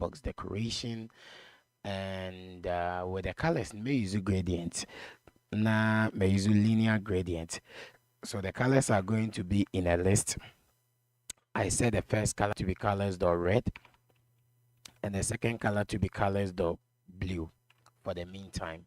box decoration, and with the colors may use gradient. Now may use linear gradient. So the colors are going to be in a list. I said the first color to be colors dot red, and the second color to be colors dot blue for the meantime.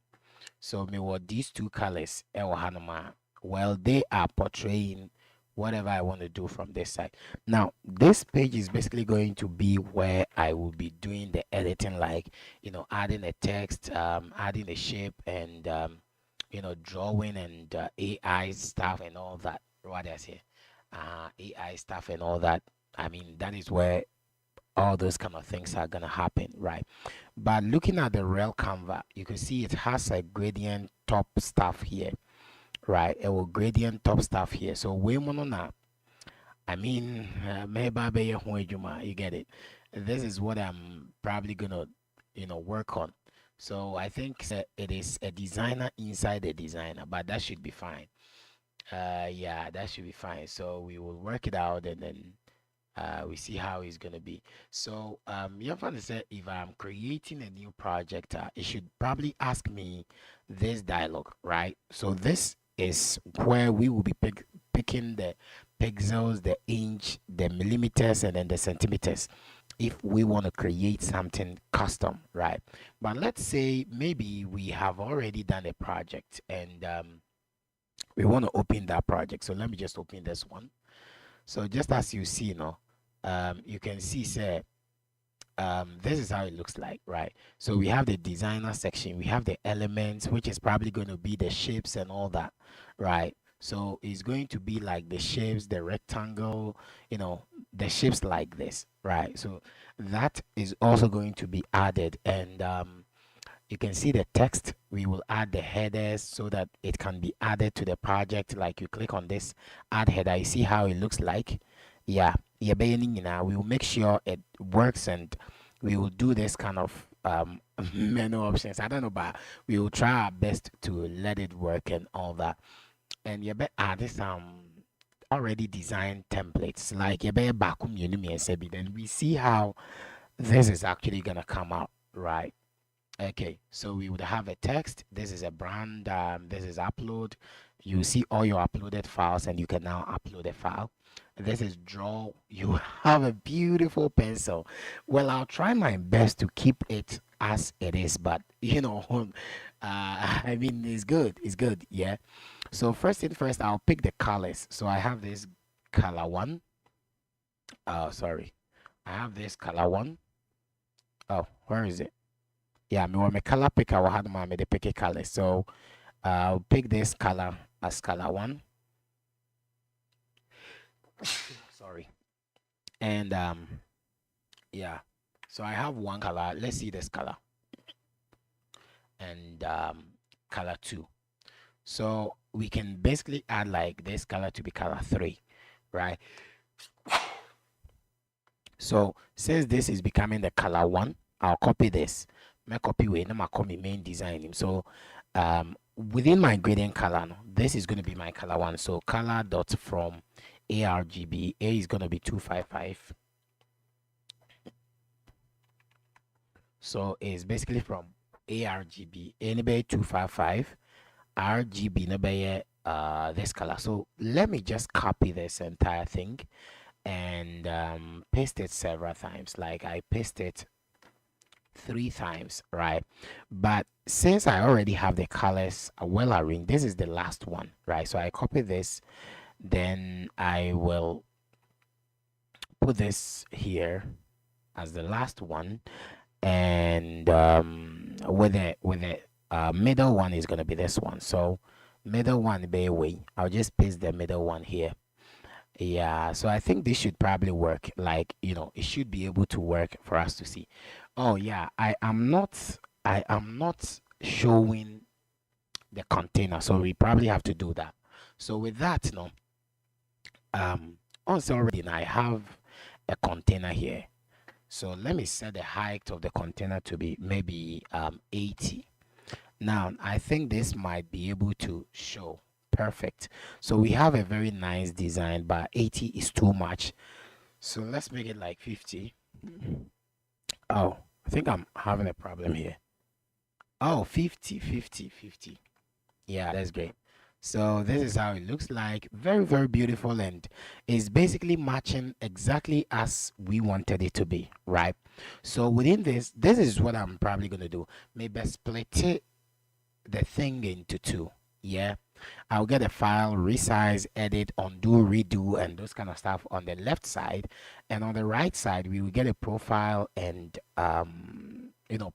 So me what these two colors, well, they are portraying whatever I want to do from this side. Now, this page is basically going to be where I will be doing the editing, like, adding a text, adding a shape, and, drawing and AI stuff and all that. What I say, AI stuff and all that. I mean, that is where all those kind of things are gonna happen, right? But looking at the real Canva, you can see it has a gradient top stuff here, right? It will gradient top stuff here. So we na, I mean, maybe you get it. This is what I'm probably gonna, work on. So I think it is a designer inside a designer, but that should be fine. Yeah, that should be fine. So we will work it out, and then we see how it's gonna be. So you have to say, if I'm creating a new project, it should probably ask me this dialogue, right? So this is where we will be picking the pixels, the inch, the millimeters, and then the centimeters, if we want to create something custom, right? But let's say maybe we have already done a project, and we want to open that project. So let me just open this one. So just as you see, you can see, say, this is how it looks like, right? So we have the designer section, we have the elements, which is probably going to be the shapes and all that, right? So it's going to be like the shapes, the rectangle, the shapes like this, right? So that is also going to be added, and you can see the text. We will add the headers so that it can be added to the project. Like, you click on this add header, you see how it looks like. Yeah, we will make sure it works, and we will do this kind of menu options. I don't know, but we will try our best to let it work and all that. And you better add some already designed templates, like you better bakum then we see how this is actually gonna come out, right? Okay, so we would have a text. This is a brand. This is upload. You see all your uploaded files, and you can now upload a file. This is draw. You have a beautiful pencil. Well, I'll try my best to keep it as it is, but I mean, it's good. It's good. Yeah. So first thing first, I'll pick the colors. So I have this color one. Oh, sorry. I have this color one. Oh, where is it? Yeah, me want my color picker. I had my the pick a color. So I'll pick this color as color one. Sorry. And yeah. So I have one color. Let's see this color. And color two. So we can basically add like this color to be color three, right? So since this is becoming the color one, I'll copy this. My copy way, now I call me main design. So within my gradient color, this is going to be my color one. So color dot from ARGB. A is going to be 255. So it's basically from ARGB. Anybody 255. RGB this color. So let me just copy this entire thing and paste it several times. Like, I paste it 3 times, right? But since I already have the colors well arranged, this is the last one, right? So I copy this, then I will put this here as the last one, and with the middle one is going to be this one. So middle one by way, I'll just paste the middle one here. Yeah, so I think this should probably work. Like, it should be able to work for us to see. Oh yeah, I am not showing the container, so we probably have to do that. So with that, also already I have a container here. So let me set the height of the container to be maybe 80. Now I think this might be able to show perfect. So we have a very nice design, but 80 is too much. So let's make it like 50. Oh, I think I'm having a problem here. Oh, 50, 50, 50. Yeah, that's great. So this is how it looks like. Very, very beautiful, and is basically matching exactly as we wanted it to be, right? So within this is what I'm probably gonna do. Maybe split the thing into two. Yeah. I'll get a file, resize, edit, undo, redo, and those kind of stuff on the left side. And on the right side, we will get a profile and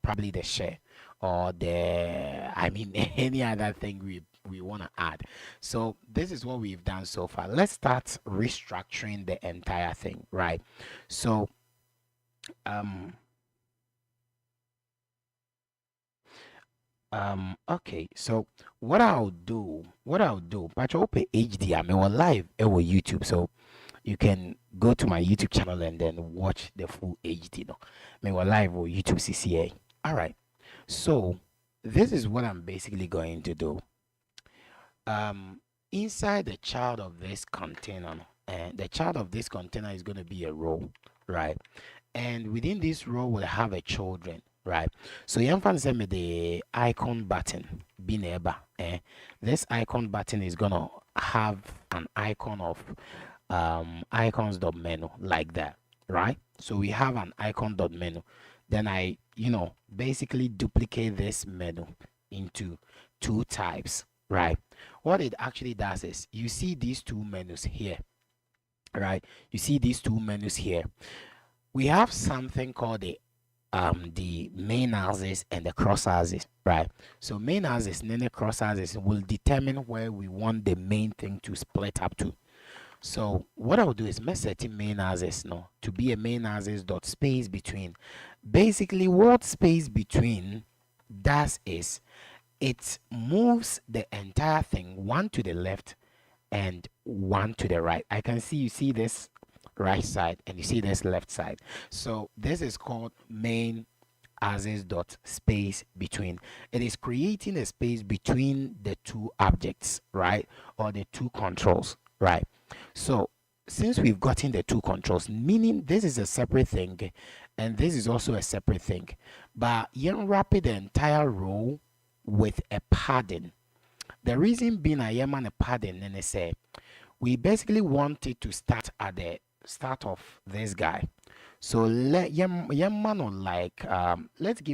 probably the share or any other thing we want to add. So this is what we've done so far. Let's start restructuring the entire thing, right? So um okay, so what I'll do, but I open HD, I mean, we're live over YouTube, so you can go to my YouTube channel and then watch the full HD. No, I mean, we're live on YouTube CCA. All right, so this is what I'm basically going to do. Inside the child of this container, and the child of this container is going to be a row, right? And within this row we'll have a children, right? So you can send me the icon button be neighbor, this icon button is gonna have an icon of icons dot menu like that, right? So we have an icon dot menu. Then I basically duplicate this menu into two types, right? What it actually does is, you see these two menus here, right? You see these two menus here. We have something called the main axis and the cross axis, right? So main axis and then the cross axis will determine where we want the main thing to split up to. So what I'll do is set main axis now to be a main axis dot space between. Basically what space between does is it moves the entire thing one to the left and one to the right. You see this right side and you see this left side. So this is called main axis dot space between. It is creating a space between the two objects, right? Or the two controls, right? So since we've gotten the two controls, meaning this is a separate thing and this is also a separate thing, but you wrap the entire row with a padding. The reason being I am on a padding, and I say we basically want it to start at the start of this guy. So let's give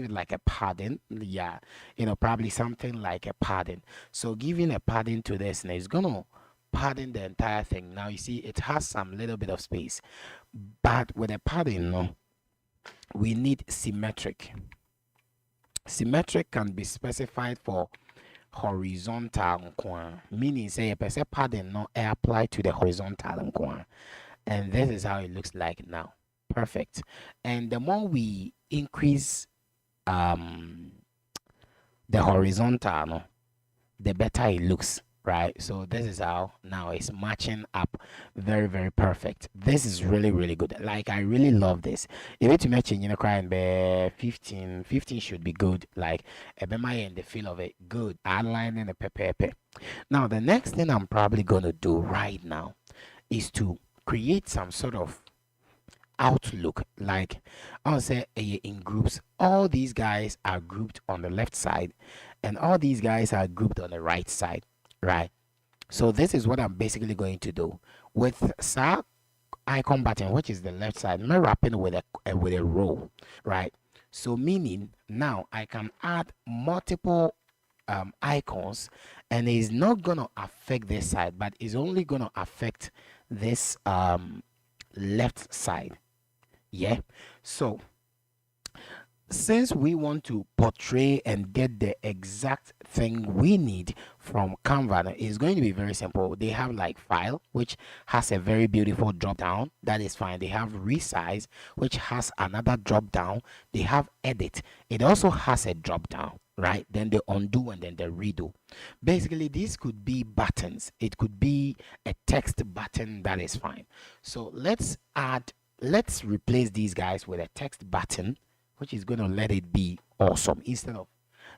it like a padding. Yeah, probably something like a padding. So giving a padding to this, and it's gonna padding the entire thing. Now you see it has some little bit of space, but with a padding, no, we need symmetric. Symmetric can be specified for horizontal, meaning say a person padding no apply to the horizontal, and this is how it looks like now. Perfect. And the more we increase the horizontal, no, the better it looks, right? So this is how now it's matching up very, very perfect. This is really, really good. Like, I really love this. If it's matching, crying by 15 should be good. Like a and the feel of it good, outlining the pepe. Now the next thing I'm probably gonna do right now is to create some sort of outlook. Like I'll say in groups, all these guys are grouped on the left side and all these guys are grouped on the right side, right? So this is what I'm basically going to do with SAR icon button, which is the left side. I'm wrapping with a row, right? So meaning now I can add multiple icons, and it's not gonna affect this side, but it's only gonna affect this left side. Yeah. So since we want to portray and get the exact thing we need from Canva, it's going to be very simple. They have like file, which has a very beautiful drop down. That is fine. They have resize, which has another drop down. They have edit. It also has a drop down, right? Then the undo and then the redo. Basically, this could be buttons. It could be a text button. That is fine. So let's replace these guys with a text button, which is going to let it be awesome instead of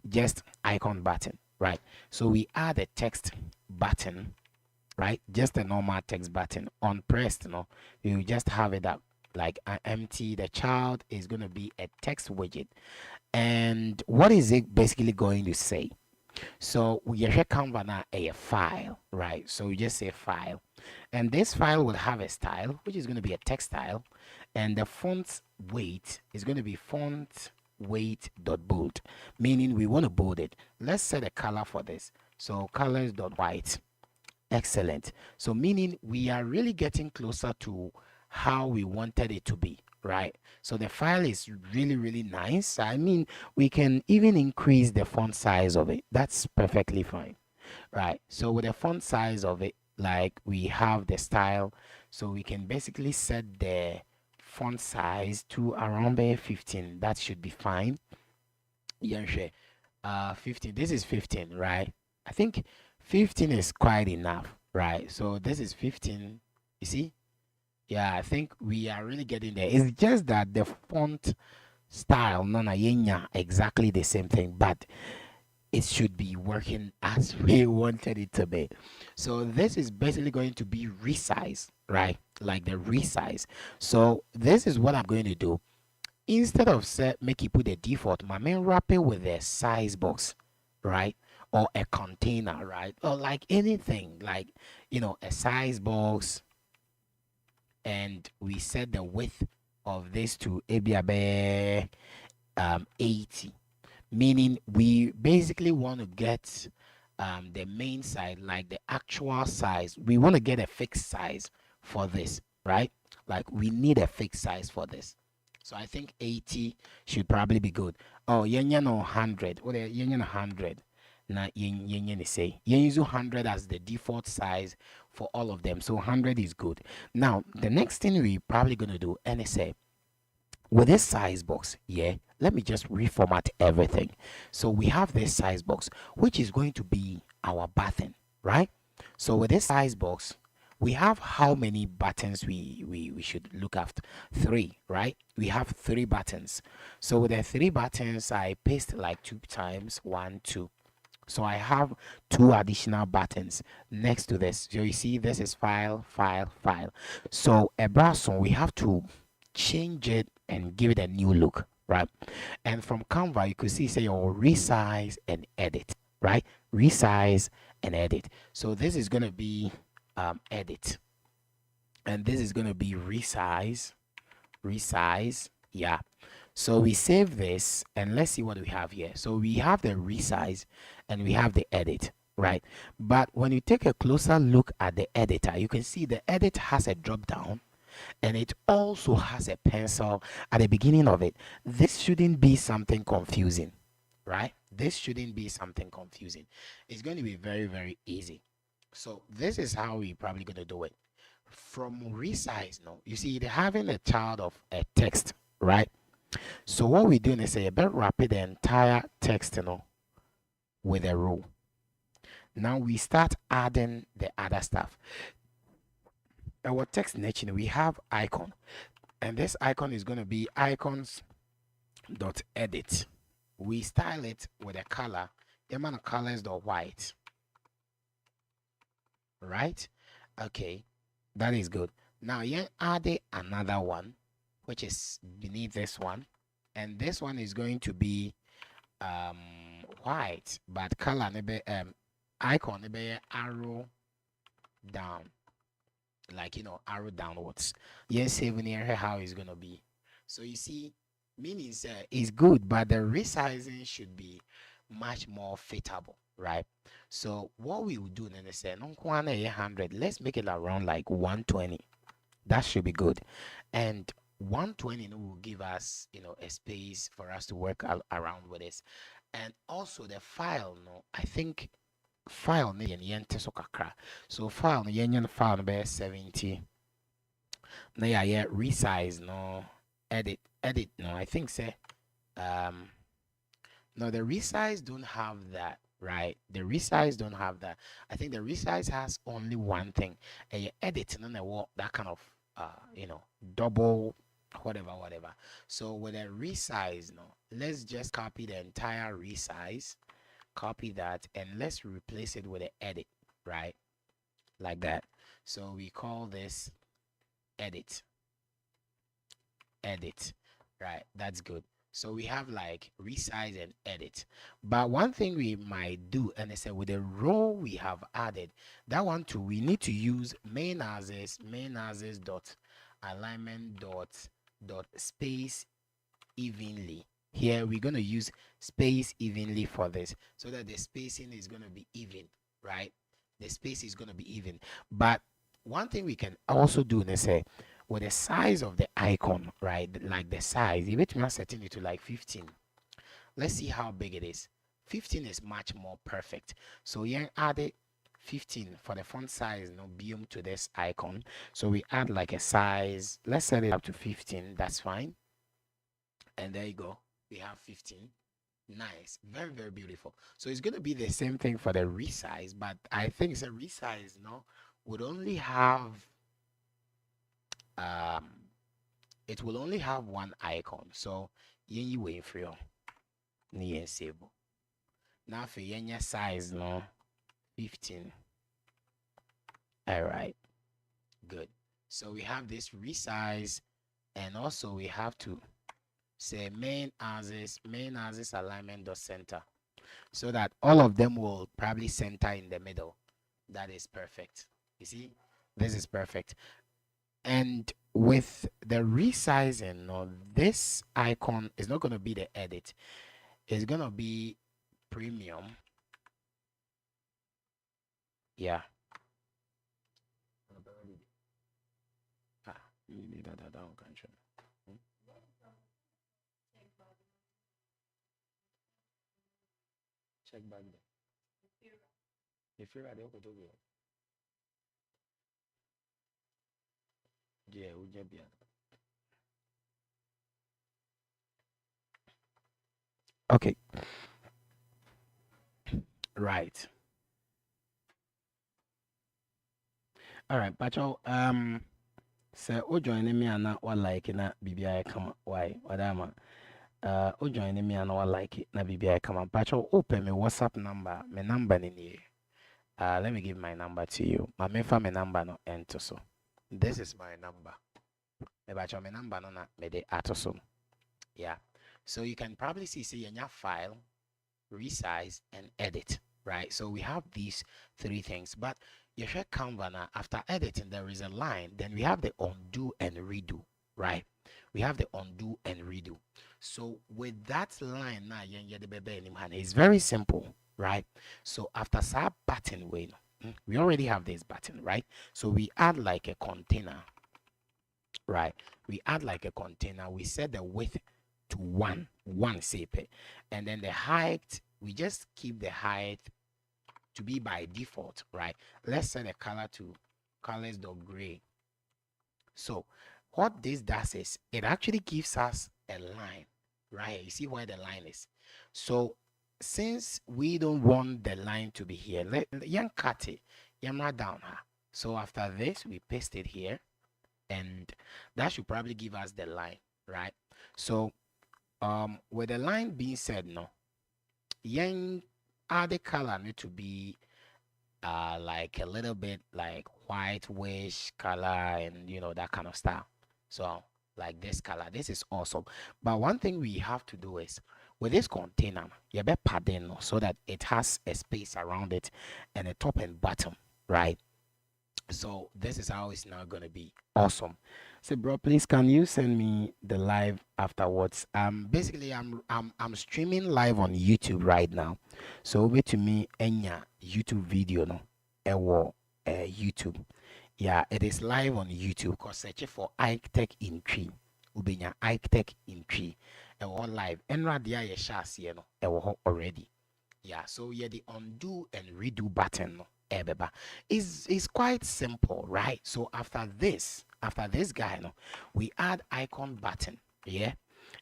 just icon button, right? So we add a text button, right? Just a normal text button on pressed, you just have it up like empty. The child is going to be a text widget. And what is it basically going to say? So we have Canva now a file, right? So we just say file, and this file will have a style, which is going to be a text style, and the font weight is going to be font weight dot bold, meaning we want to bold it. Let's set a color for this. So colors dot white. Excellent. So meaning we are really getting closer to how we wanted it to be, right? So the file is really nice. I mean, we can even increase the font size of it. That's perfectly fine, right? So with the font size of it, like we have the style, so we can basically set the font size to around 15. That should be fine. Yeah, sure. 15. This is 15, right? I think 15 is quite enough, right? So this is 15. You see? Yeah, I think we are really getting there. It's just that the font style, no, na yenya, exactly the same thing, but it should be working as we wanted it to be. So this is basically going to be resize, right? Like the resize. So this is what I'm going to do. Instead of set make it put the default, my man wrap it with a size box, right? Or a container, right? Or like anything, like a size box, and we set the width of this to ABA 80, meaning we basically want to get the main side, like the actual size. We want to get a fixed size for this, right? Like we need a fixed size for this. So I think 80 should probably be good. Oh, yenya no 100. What yenya no 100? Na yenya say use 100 as the default size for all of them. So 100 is good. Now the next thing we probably gonna do, and say with this size box, yeah, let me just reformat everything. So we have this size box, which is going to be our button, right? So with this size box, we have how many buttons we should look after? 3, right? We have 3 buttons. So with the 3 buttons, I paste like 2 times, 1, 2. So I have 2 additional buttons next to this. So you see, this is file, file, file. So a browser, we have to change it and give it a new look, right? And from Canva, you could see, say, your resize and edit, right? Resize and edit. So this is going to be edit, and this is going to be resize. Yeah. So we save this, and let's see what we have here. So we have the resize and we have the edit, right? But when you take a closer look at the editor, you can see the edit has a drop down, and it also has a pencil at the beginning of it. This shouldn't be something confusing, right? This shouldn't be something confusing. It's going to be very easy. So this is how we probably going to do it. From resize, no, you see, they're having a child of a text, right? So what we're doing is say, better wrap it the entire text, with a row. Now we start adding the other stuff. Our text nature, we have icon, and this icon is going to be icons dot edit. We style it with a color. The amount of colors dot white, right? Okay, that is good. Now you add another one, which is beneath this one, and this one is going to be white, but color icon arrow down, like arrow downwards. Yes, saving here how it's gonna be. So you see, meaning is good, but the resizing should be much more fitable, right? So what we will do then is say 100, let's make it around like 120. That should be good. And 120 will give us a space for us to work around with this. And also the file, I think file no yɛnte so kakra. So file no yɛnyɛ file no be 70. Na yɛ resize no edit no, I think say no, the resize don't have that, right? The resize don't have that. I think the resize has only one thing. And you edit and then that kind of double whatever. So with a resize, let's just copy the entire resize, copy that, and let's replace it with an edit, right? Like that. So we call this edit. edit, right? That's good. So we have like resize and edit. But one thing we might do, and I said with the row we have added, that one too, we need to use main as dot alignment dot space evenly. Here we're going to use space evenly for this so that the spacing is going to be even, right? The space is going to be even. But one thing we can also do is say with the size of the icon, right? Like the size, if we're setting it to like 15, let's see how big it is. 15 is much more perfect. So yeah, add it 15 for the font size, no beam to this icon. So we add like a size, let's set it up to 15, that's fine. And there you go, we have 15. Nice, very, very beautiful. So it's going to be the same thing for the resize, but I think it's a resize, no, would only have um it will only have one icon. So you wait for you ni save. Now for your size, no, 15. All right, good. So we have this resize, and also we have to say main as alignment dot center, so that all of them will probably center in the middle. That is perfect. You see, this is perfect. And with the resizing, no, this icon is not going to be the edit. It's going to be premium. Yeah. Check back there. If you're ready, yeah, we just be. Okay. Right. All right, Pacho. So o join me and what like na BBI come why wadama. O join me and what like it na BBI come. Pacho, open my WhatsApp number. My number in here. Let me give my number to you. My my number no enter so. This is my number. Me Pacho, my number no na me de atoso. Yeah. So you can probably see in your file, resize and edit, right? So we have these three things, but you should Canva now, after editing there is a line, then we have the undo and redo, right? We have the undo and redo. So with that line now, it's very simple, right? So after that button, we already have this button, right? So we add like a container, right? We add like a container, we set the width to one CP, and then the height, we just keep the height to be by default, right? Let's set the color to colors.gray. So what this does is it actually gives us a line, right? You see where the line is. So since we don't want the line to be here, let cut it, down her. So after this, we paste it here, and that should probably give us the line, right? So with the line being said, no, yang add the color need to be like a little bit like white-ish color, and that kind of style. So like this color, this is awesome. But one thing we have to do is with this container, you better padding so that it has a space around it and a top and bottom, right? So this is how it's now gonna be awesome. So bro, please can you send me the live afterwards? Basically I'm streaming live on YouTube right now. So over to me enya YouTube video no ewo YouTube. Yeah, it is live on YouTube. Cause search for Ike Tech in Tree. Ubenya Ike Tech in Tree. Ewo live. Enra dia ye share no ewo already. Yeah, so yeah, the undo and redo button no ebeba is quite simple, right? So after this guy no, we add icon button, yeah,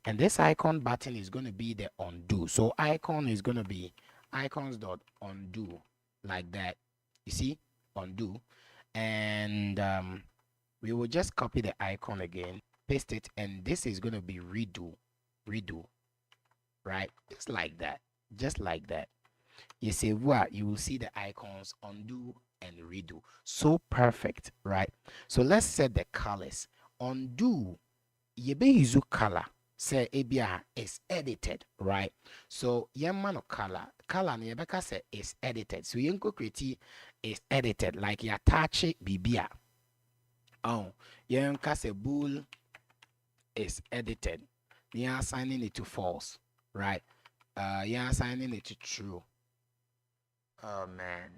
and this icon button is going to be the undo. So icon is going to be icons dot undo, like that. You see, undo, and we will just copy the icon again, paste it, and this is going to be redo, right? Just like that, you say what, you will see the icons undo and redo. So perfect, right? So let's set the colors. Undo you be use color. Say ABR is edited, right? So man color ne yebeka say is edited. So you create is edited, like you attach it bibia. Oh, yenka say bool is edited. You are assigning it to false, right? You are assigning it to true. Oh man.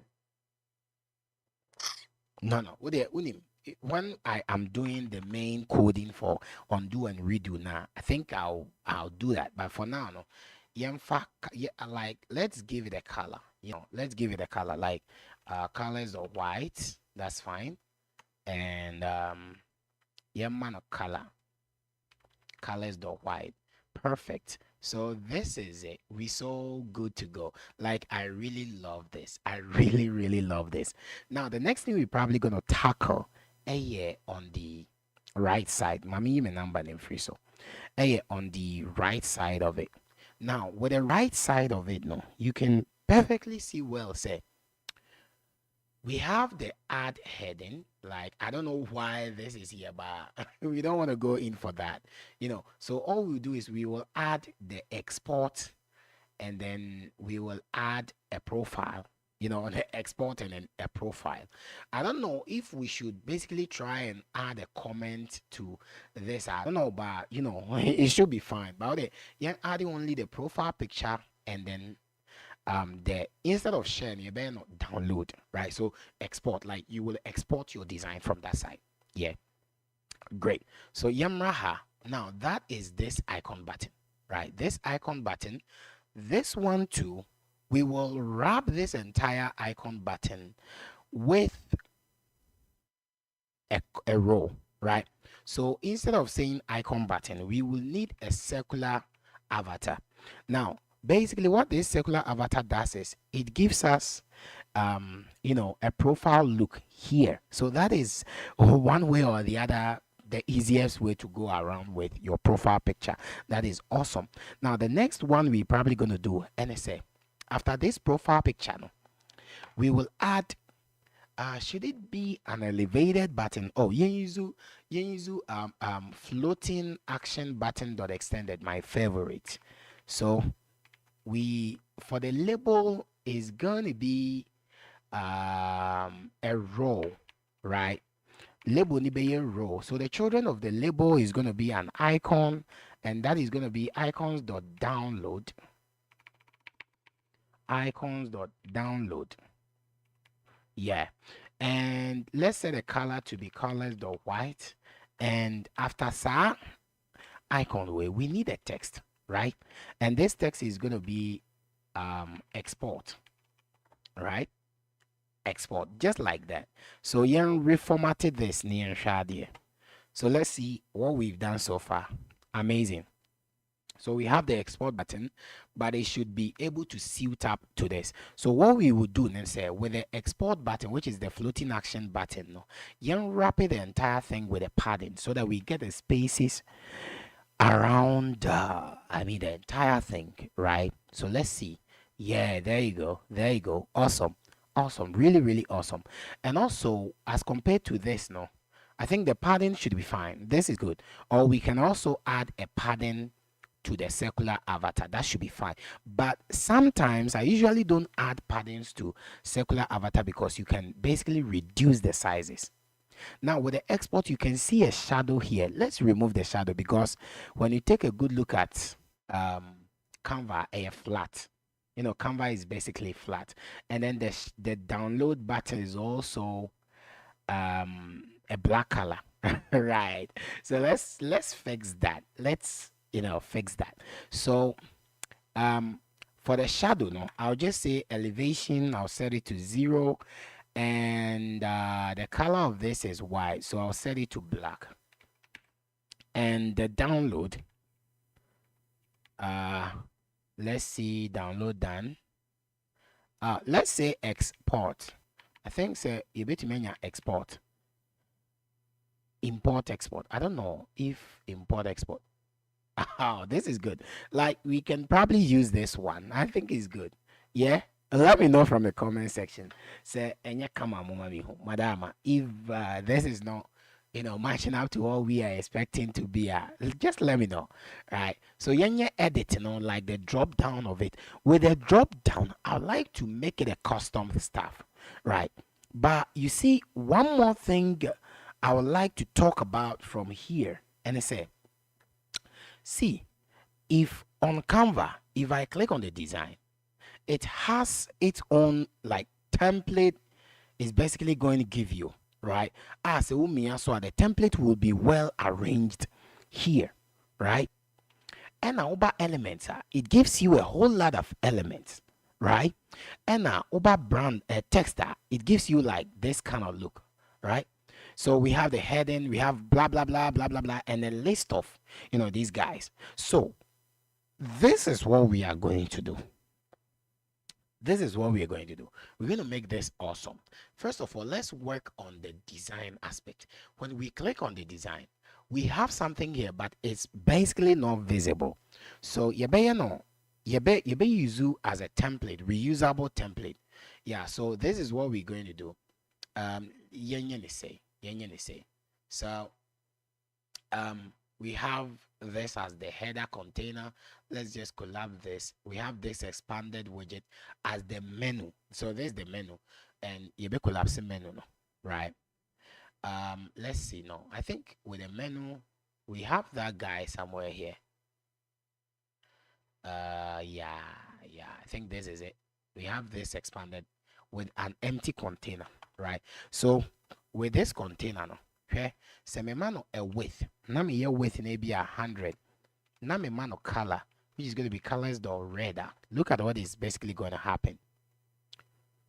No. When I am doing the main coding for undo and redo now, I think I'll do that. But for now, no. Yeah, in fact, yeah, like let's give it a color. Let's give it a color. Like colors are white. That's fine. And yeah, man of color. Colors are white. Perfect. So this is it. We so good to go. Like I really love this. I really, really love this. Now the next thing we're probably gonna tackle on the right side. Mami me number name free so on the right side of it. Now with the right side of it, no, you can perfectly see well say we have the add heading. Like I don't know why this is here, but we don't want to go in for that. So all we do is we will add the export, and then we will add a profile. The export and then a profile. I don't know if we should basically try and add a comment to this. I don't know, but it should be fine. But adding only the profile picture, and then the instead of sharing, you better not download, right? So export, like you will export your design from that side. Yeah, great. So Yamraha, now that is this icon button, right? This icon button, this one too, we will wrap this entire icon button with a row, right? So instead of saying icon button, we will need a circular avatar. Now basically what this circular avatar does is it gives us a profile look here. So that is one way or the other the easiest way to go around with your profile picture. That is awesome. Now the next one we're probably going to do NSA after this profile picture, we will add should it be an elevated button? Oh, yenzu floating action button dot extended, my favorite. So we for the label is gonna be a row, right? Label ni be a row. So the children of the label is gonna be an icon, and that is gonna be icons.download. Icons.download. Yeah. And let's set the color to be colors.white. And after that icon way, we need a text, right? And this text is going to be export, right? Export, just like that. So you reformatted this near Shadia. So let's see what we've done so far. Amazing. So we have the export button, but it should be able to suit up to this. So what we will do then say with the export button, which is the floating action button, you wrap it the entire thing with a padding so that we get the spaces around the entire thing, right? So let's see. Yeah, there you go. Awesome, really, really awesome. And also as compared to this, I think the padding should be fine. This is good. Or we can also add a padding to the circular avatar. That should be fine. But sometimes I usually don't add paddings to circular avatar because you can basically reduce the sizes. Now with the export, you can see a shadow here. Let's remove the shadow because when you take a good look at Canva, a flat. Canva is basically flat, and then the download button is also a black color, right? So let's fix that. Let's fix that. So for the shadow, I'll just say elevation. I'll set it to 0, and the color of this is white, so I'll set it to black. And the download, let's see, download done. Let's say export. I think say you better mean export. Import export. I don't know if import export. Oh, this is good. Like we can probably use this one. I think it's good. Yeah. Let me know from the comment section. Say enya kama mama mi ho. Madama, if this is not matching up to what we are expecting to be, just let me know, right? So yeah, editing on like the drop down of it. With the drop down, I like to make it a custom stuff, right? But you see, one more thing I would like to talk about from here, and I say, see, if on Canva, if I click on the design, it has its own like template. Is basically going to give you, right? As a woman, so the template will be well arranged here, right? And now over elements, it gives you a whole lot of elements, right? And now over brand text, it gives you like this kind of look, right? So we have the heading, we have blah blah blah blah blah blah, and a list of these guys. So this is what we are going to do. This is what we are going to do. We're going to make this awesome. First of all, let's work on the design aspect. When we click on the design, we have something here, but it's basically not visible. So you be use as a template, reusable template. Yeah, so this is what we're going to do. So we have this as the header container. Let's just collab this. We have this expanded widget as the menu. So there's the menu, and you be collapsing menu, no? Right? Let's see. No, I think with the menu, we have that guy somewhere here. Yeah. I think this is it. We have this expanded with an empty container, right? So with this container, no, okay, so me mano a width. Now me here width maybe 100. Now me mano color, which is going to be colors or red. Look at what is basically going to happen.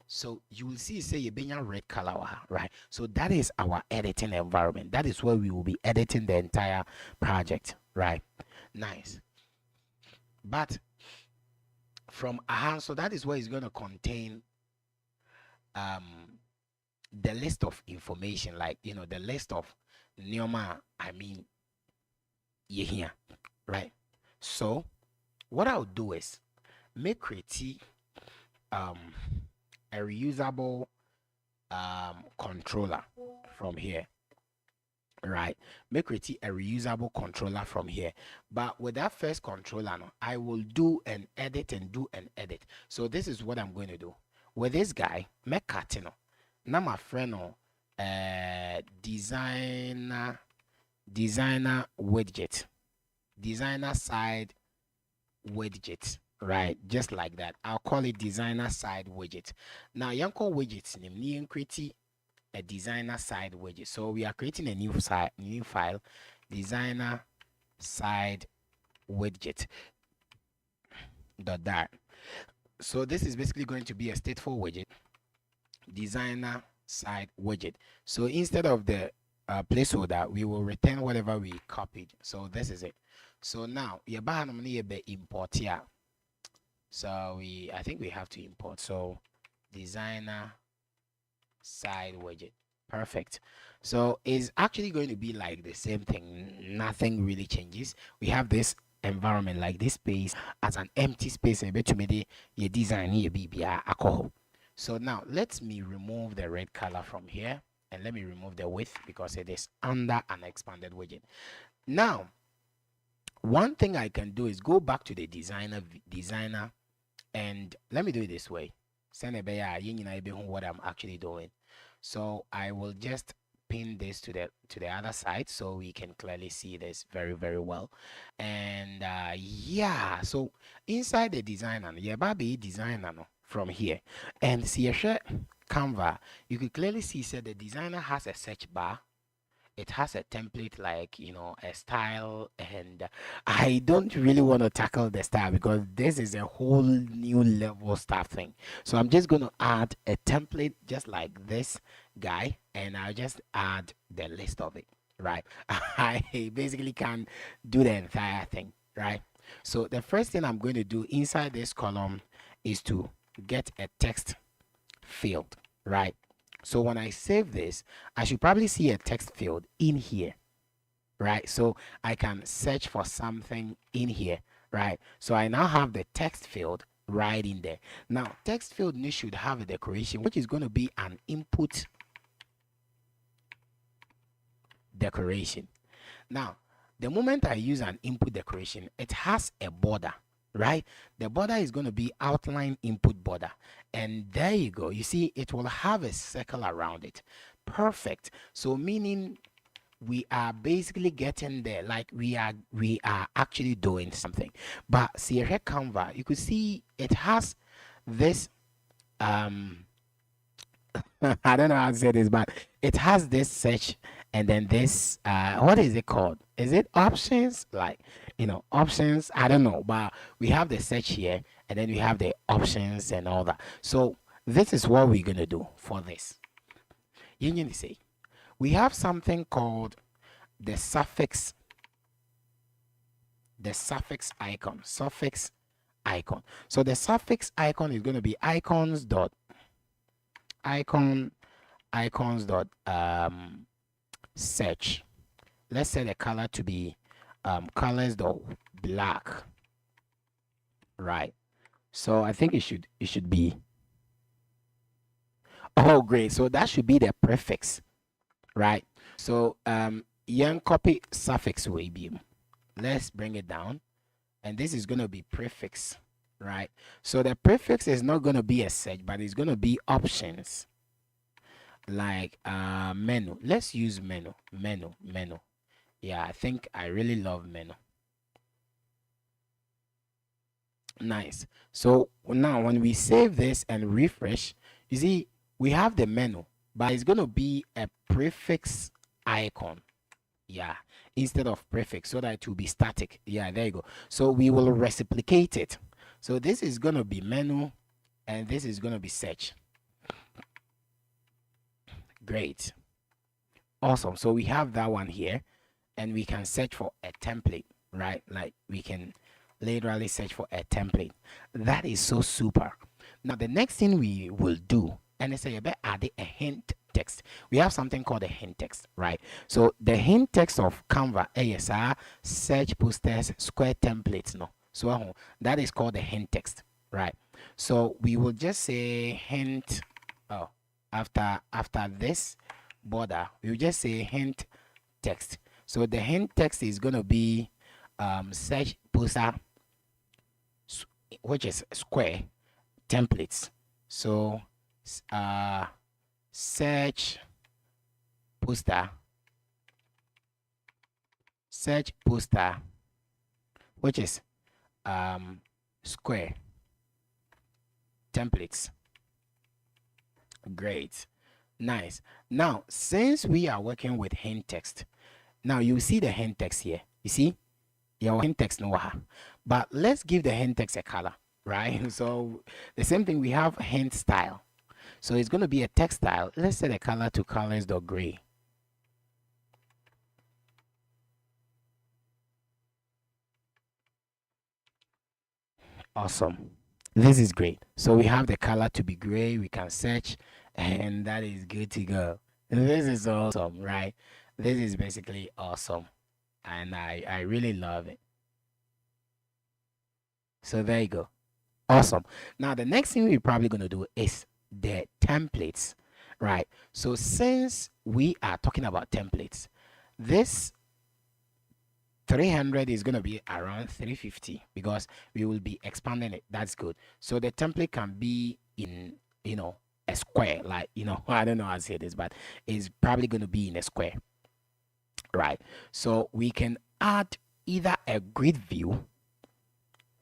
So you will see, say you bring a red color, right? So that is our editing environment. That is where we will be editing the entire project, right? Nice. But from so that is where it's going to contain the list of information, like the list of neoma, I mean, you here, right? So what I'll do is make create a reusable controller from here, right? Make create a reusable controller from here. But with that first controller, no, I will do an edit and do an edit. So this is what I'm going to do with this guy. Make Catino. Now my friend, designer widget, designer side widget, right? Just like that. I'll call it designer side widget. Now yanko widgets name create a designer side widget. So we are creating a new file, designer side widget .dart. So this is basically going to be a stateful widget, designer side widget. So instead of the placeholder, we will return whatever we copied. So this is it. So now you import here. So I think we have to import. So designer side widget. Perfect. So it's actually going to be like the same thing. Nothing really changes. We have this environment, like this space as an empty space, a bit to me your design here be alcohol. So now let me remove the red color from here, and let me remove the width because it is under an expanded widget. Now one thing I can do is go back to the designer, and let me do it this way. Send what I'm actually doing. So I will just pin this to the other side so we can clearly see this very, very well. And yeah, so inside the designer, designer from here, and see Canva, you can clearly see the designer has a search bar. It has a template, like a style, and I don't really want to tackle the style because this is a whole new level stuff thing. So I'm just going to add a template just like this guy, and I'll just add the list of it, right? I basically can do the entire thing, right? So the first thing I'm going to do inside this column is to get a text field, right? So when I save this, I should probably see a text field in here, right? So I can search for something in here, right? So I now have the text field right in there. Now, text field should have a decoration, which is going to be an input decoration. Now, the moment I use an input decoration, it has a border, right? The border is going to be outline input border. And there you go. You see, it will have a circle around it. Perfect. So meaning we are basically getting there, like we are actually doing something. But see here, Canva, you could see it has this I don't know how to say this, but it has this search and then this what is it called? Is it options? Like, options. I don't know, but we have the search here and then we have the options and all that. So this is what we're gonna do for this. You need to say we have something called the suffix icon. Suffix icon. So the suffix icon is going to be icons dot search. Let's set the color to be colors dot black, right? So I think it should be, oh great, so that should be the prefix, right? So young copy suffix way beam. Let's bring it down, and this is going to be prefix, right? So the prefix is not going to be a search, but it's going to be options, like menu. Let's use menu. Yeah, I think I really love menu. Nice. So now when we save this and refresh, you see we have the menu, but it's going to be a prefix icon. Yeah, instead of prefix, so that it will be static. Yeah, there you go. So we will reciprocate it. So this is going to be menu and this is going to be search. Great. Awesome. So we have that one here, and we can search for a template, right? Like we can literally search for a template. That is so super. Now the next thing we will do, and it's a bit add a hint text. We have something called a hint text, right? So the hint text of Canva ASR search posters square templates, no. So that is called the hint text, right? So we will just say hint. Oh, after this border, we will just say hint text. So the hint text is going to be search poster, which is square templates. So search poster, which is square templates. Great. Nice. Now since we are working with hint text, now you see the hint text here. You see your hint text no, but let's give the hint text a color, right? So the same thing, we have hint style. So it's going to be a text style. Let's set the color to colors.gray. Awesome. This is great. So we have the color to be gray. We can search, and that is good to go. This is awesome, right? This is basically awesome, and I really love it. So there you go. Awesome. Now the next thing we're probably going to do is the templates, right? So since we are talking about templates, this 300 is going to be around 350 because we will be expanding it. That's good. So the template can be in, a square, like, I don't know how to say this, but it's probably going to be in a square, right? So we can add either a grid view,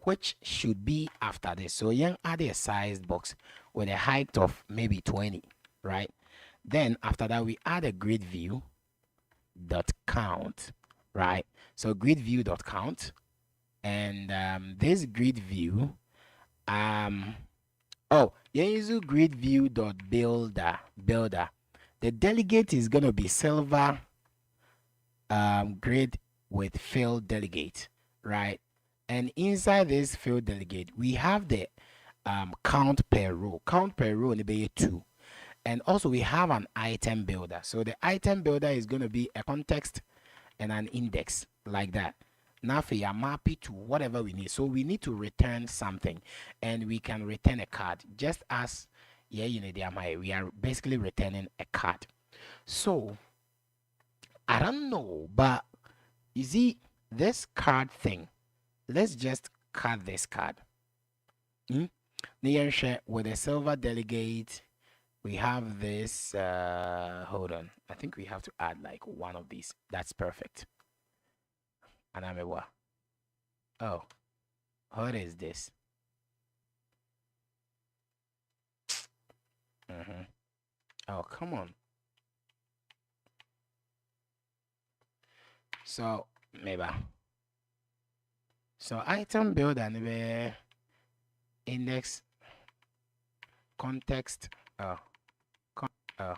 which should be after this. So you add a sized box with a height of maybe 20, right? Then after that, we add a grid view dot count, right? So grid view dot count, and this grid view, oh, you use grid view dot builder. The delegate is gonna be silver grid with field delegate, right? And inside this field delegate, we have the count per row in the 2. And also we have an item builder. So the item builder is going to be a context and an index, like that. Now for your map it to whatever we need. So we need to return something, and we can return a card, just as we are basically returning a card. So I don't know, but you see this card thing. Let's just cut this card. Share with a silver delegate. We have this. Hold on. I think we have to add like one of these. That's perfect. Anamewa. Oh, what is this? Oh, come on. So, maybe. So, item build and index context. Oh, oh.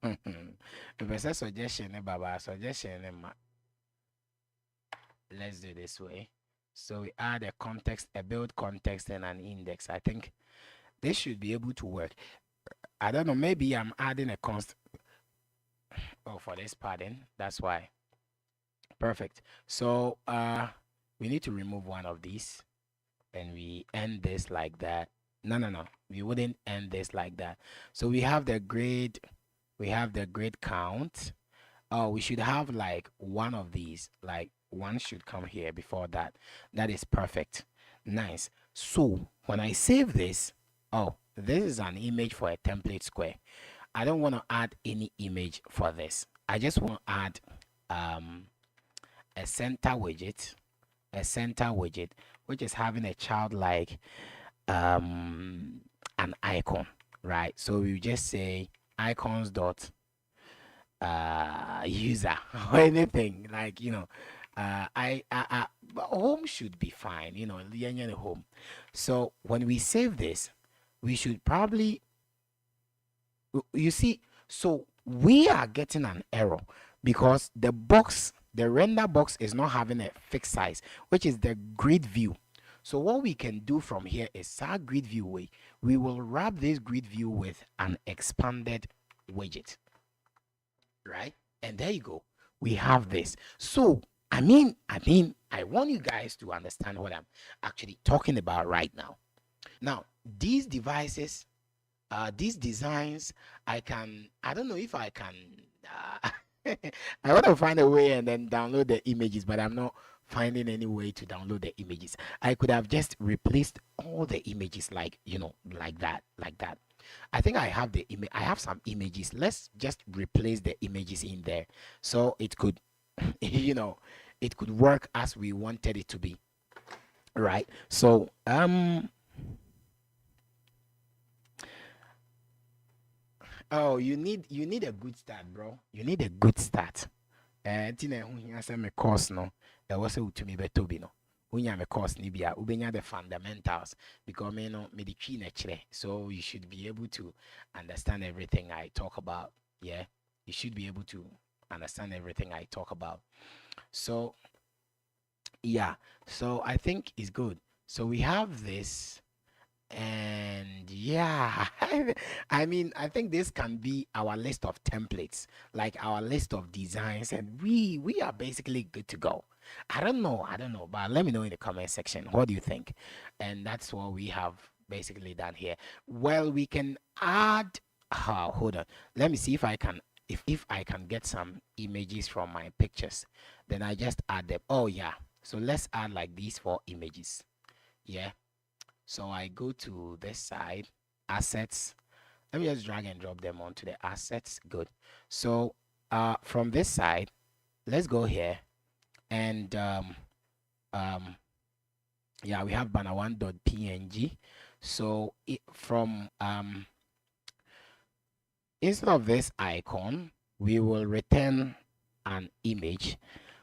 If it's a suggestion, Baba, suggestion, let's do this way. So we add a context, a build context, and an index. I think this should be able to work. I don't know, maybe I'm adding a const. Oh, for this padding, that's why. Perfect. So we need to remove one of these, and we end this like that. No. We wouldn't end this like that. So we have the grade, count. Oh, we should have like one of these, like one should come here before that. That is perfect. Nice. So when I save this, oh, this is an image for a template square. I don't want to add any image for this. I just want to add a center widget, which is having a child like an icon, right? So we just say icons dot user or anything like, home should be fine, home. So when we save this, we should probably, you see, so we are getting an error because the render box is not having a fixed size, which is the grid view. So what we can do from here is our grid view way. We will wrap this grid view with an expanded widget, right? And there you go. We have this. So I want you guys to understand what I'm actually talking about right now. Now, these devices, these designs, I don't know if I can, I want to find a way and then download the images, but I'm not finding any way to download the images. I could have just replaced all the images like, like that. I think I have I have some images. Let's just replace the images in there so it could, it could work as we wanted it to be, right? So oh, you need a good start, bro. You need a good start. Tina hu hia se me course no e wo se utumi beto bi no. Unya me course ni bia ubenya the fundamentals because me no me di twi na kire. So you should be able to understand everything I talk about. Yeah. You should be able to understand everything I talk about. So yeah. So I think it's good. So we have this. And yeah, I think this can be our list of templates, like our list of designs, and we are basically good to go. I don't know, but let me know in the comment section. What do you think? And that's what we have basically done here. Well, we can add. Hold on. Let me see if I can. If I can get some images from my pictures, then I just add them. Oh yeah. So let's add like these 4 images. Yeah. So I go to this side, assets. Let me just drag and drop them onto the assets. Good. So from this side, let's go here. And yeah, we have banner1.png. So from instead of this icon, we will return an image,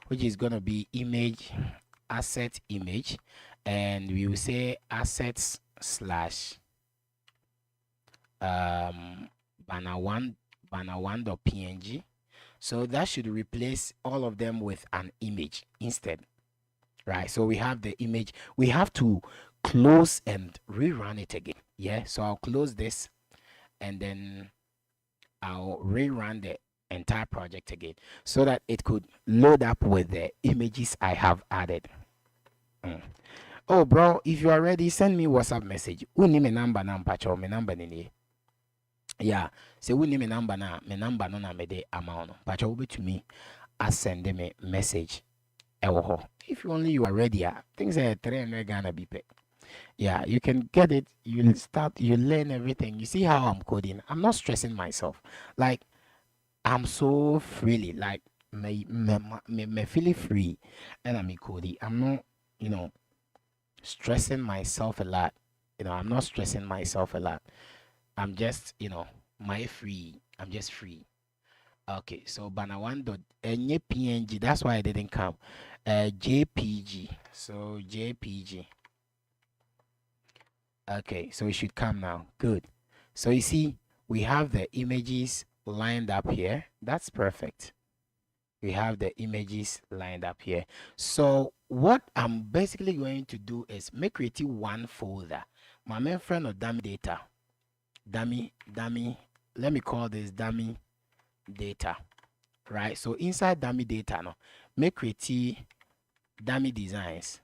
which is going to be image asset image, and we will say assets slash banner1.png. So that should replace all of them with an image instead, right? So we have the image. We have to close and rerun it again. Yeah, so I'll close this and then I'll rerun the entire project again so that it could load up with the images I have added. Oh, bro, if you are ready, send me WhatsApp message. Uni me number nini. Yeah, say we name me number no na me de amount no but you to me send me message if only you are ready things are 300 Ghana be paid. Yeah, you can get it. You'll start, you learn everything. You see how I'm coding. I'm not stressing myself. Like, I'm so freely, like, me feeling free. And I'm coding. I'm not, you know, stressing myself a lot. I'm not stressing myself a lot. I'm just, my free. I'm just free. Okay, so Bana one dot PNG. That's why I didn't come. JPG. So JPG. Okay, so it should come now. Good. So you see, we have the images lined up here. That's perfect. We have the images lined up here. So what I'm basically going to do is make create one folder. My main friend of dummy data. Dummy. Let me call this dummy data. Right? So inside dummy data now, make create dummy designs.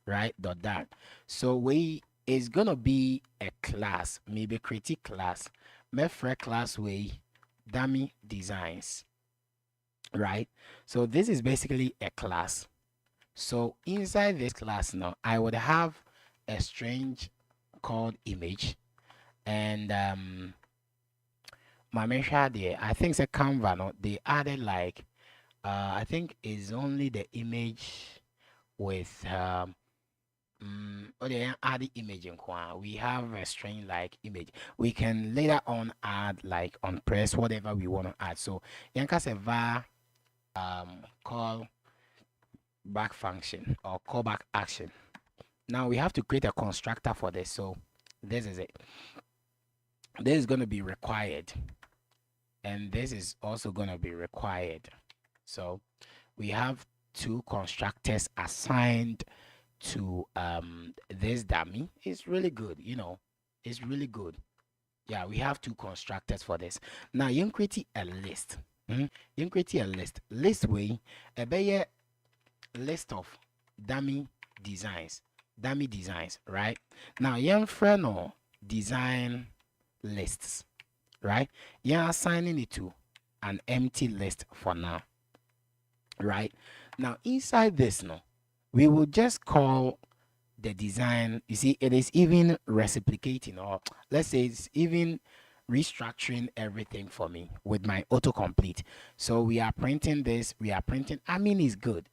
Right? Dot that. So we is gonna be a class, maybe create class, mefre class way dummy designs, right? So this is basically a class. So inside this class now, I would have a string called image, and my measure there, I think it's a Canva. No, they added like I think is only the image with okay, add the image in Kwa. We have a string like image. We can later on add like on press whatever we want to add. So yanka se var call back function or callback action. Now we have to create a constructor for this. So this is it. This is going to be required, and this is also going to be required. So we have two constructors assigned to this dummy. Is really good, it's really good. Yeah, we have two constructors for this. Now you can create a list. You can create a list way a list of dummy designs, right? Now you friend or design lists, right? You're assigning it to an empty list for now, right? Now inside this now, we will just call the design. You see, it is even reciprocating, or let's say it's even restructuring everything for me with my autocomplete. So we are printing this, I mean, it's good.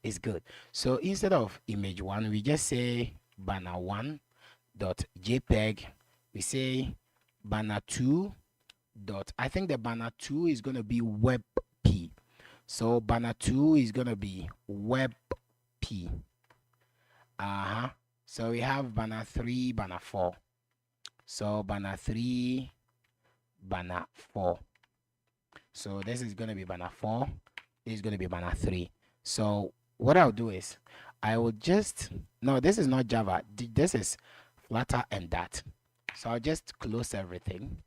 So instead of image one, we just say banner one dot jpeg. We say banner two dot, I think the banner two is going to be web p. So banner two is going to be web p. So we have banner 3, banner 4. So banner 3, banner 4. So this is going to be banner 4. This is going to be banner 3. So what I'll do is I will just, no, this is not Java. This is Flutter and that. So I'll just close everything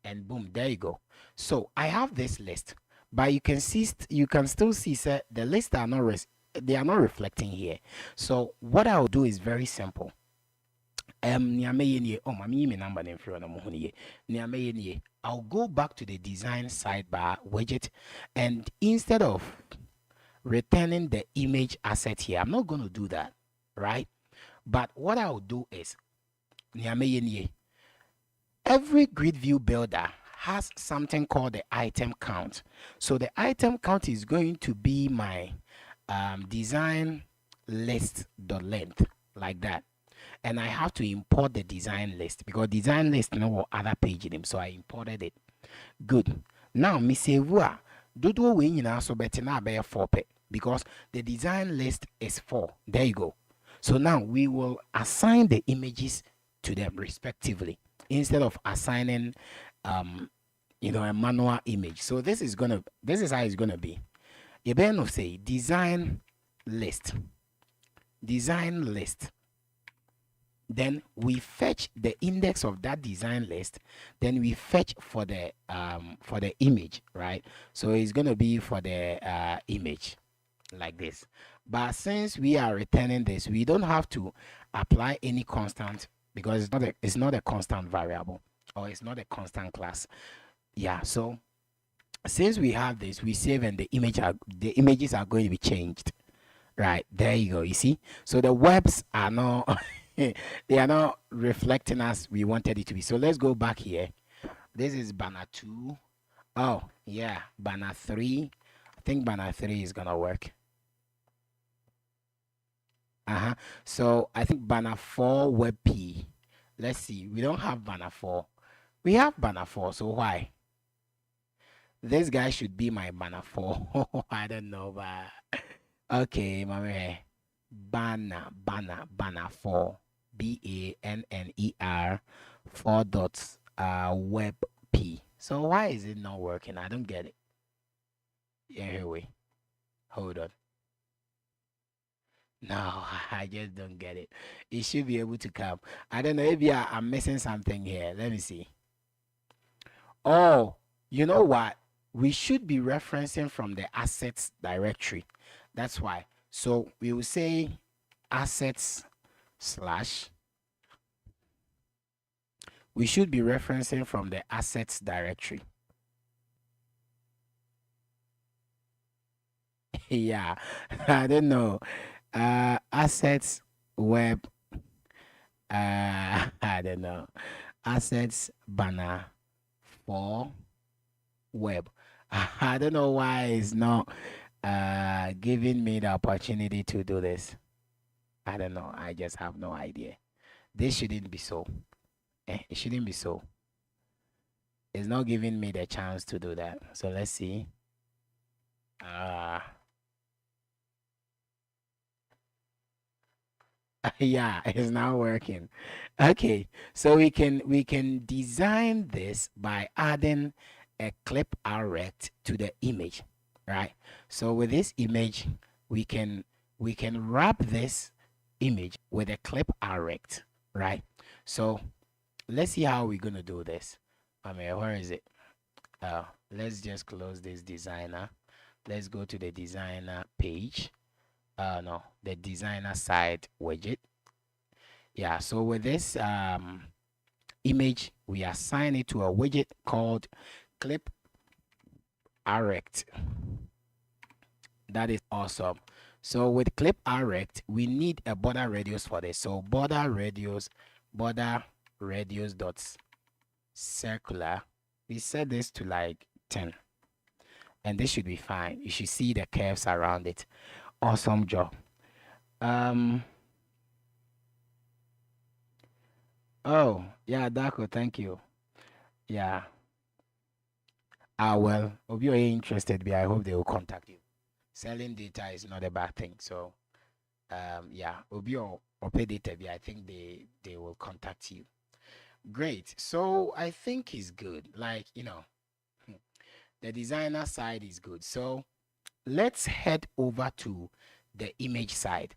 and boom, there you go. So I have this list, but you can still see sir, the lists are not they are not reflecting here. So what I'll do is very simple. I'll go back to the design sidebar widget, and instead of returning the image asset here, I'm not going to do that, right? But what I'll do is every grid view builder has something called the item count. So the item count is going to be my design list.length, like that. And I have to import the design list because design list no other page in them, so I imported it. Good. Now me say dodo we nyina so better na be 4 because the design list is 4. There you go. So now we will assign the images to them respectively instead of assigning a manual image. So this is how it's gonna be. You better say design list. Then we fetch the index of that design list. Then we fetch for the image, right? So it's gonna be for the image like this. But since we are returning this, we don't have to apply any constant because it's not a constant variable. or it's not a constant class. Yeah, so since we have this, we save, and the images are going to be changed. Right, there you go. You see, so the webs are not they are not reflecting as we wanted it to be. So let's go back here. This is banner 2. Oh yeah, banner 3. I think banner 3 is gonna work. So I think banner 4 web P. Let's see, we don't have banner 4. We have banner 4, so why? This guy should be my banner 4. I don't know, but okay, mommy. Banner 4. BANNER 4 dots web P. So why is it not working? I don't get it. Anyway, hold on. No, I just don't get it. It should be able to come. I don't know, maybe I'm missing something here. Let me see. Oh, you know what? We should be referencing from the assets directory. That's why. So we will say assets slash. We should be referencing from the assets directory. Yeah, I don't know. Assets web. I don't know. Assets banner 4 web. I don't know why it's not giving me the opportunity to do this. I don't know. I just have no idea. This shouldn't be so. It shouldn't be so. It's not giving me the chance to do that. So let's see. Yeah, it's not working. Okay, so we can design this by adding a clip rect to the image, right? So with this image, we can wrap this image with a clip rect, right? So let's see how we're gonna do this. I mean, where is it? Let's just close this designer. Let's go to the designer page. No, the designer side widget. Yeah, so with this image, we assign it to a widget called clip rect. That is awesome. So with clip rect, we need a border radius for this. So border radius dot circular. We set this to like 10, and this should be fine. You should see the curves around it. Awesome job. Oh yeah, Daco, thank you. Yeah. Well, if you're interested, I hope they will contact you. Selling data is not a bad thing. So yeah, if you're pay data, I think they will contact you. Great. So I think it's good. Like, the designer side is good. So let's head over to the image side,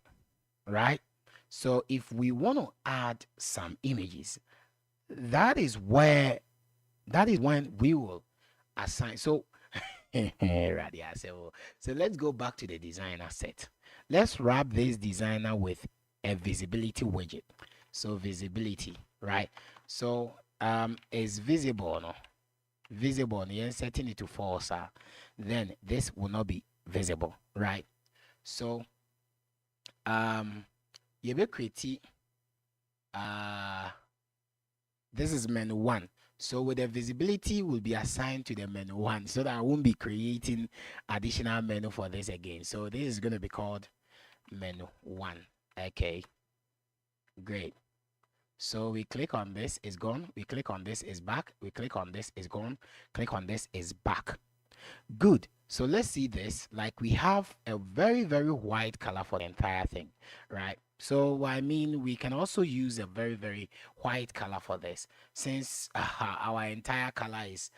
right? So if we want to add some images, that is when we will assign. So right, yeah. So let's go back to the designer set. Let's wrap this designer with a visibility widget. So visibility, right? So is visible, no? Visible, you're setting it to false, then this will not be visible, right? So you will create this is menu 1. So with the visibility will be assigned to the menu 1, so that I won't be creating additional menu for this again. So this is going to be called menu 1. Okay, great. So we click on this, is gone. We click on this, is back. We click on this, is gone. Click on this, is back. Good. So let's see this. Like, we have a very, very white color for the entire thing, right? So I mean, we can also use a very, very white color for this, since our entire color is,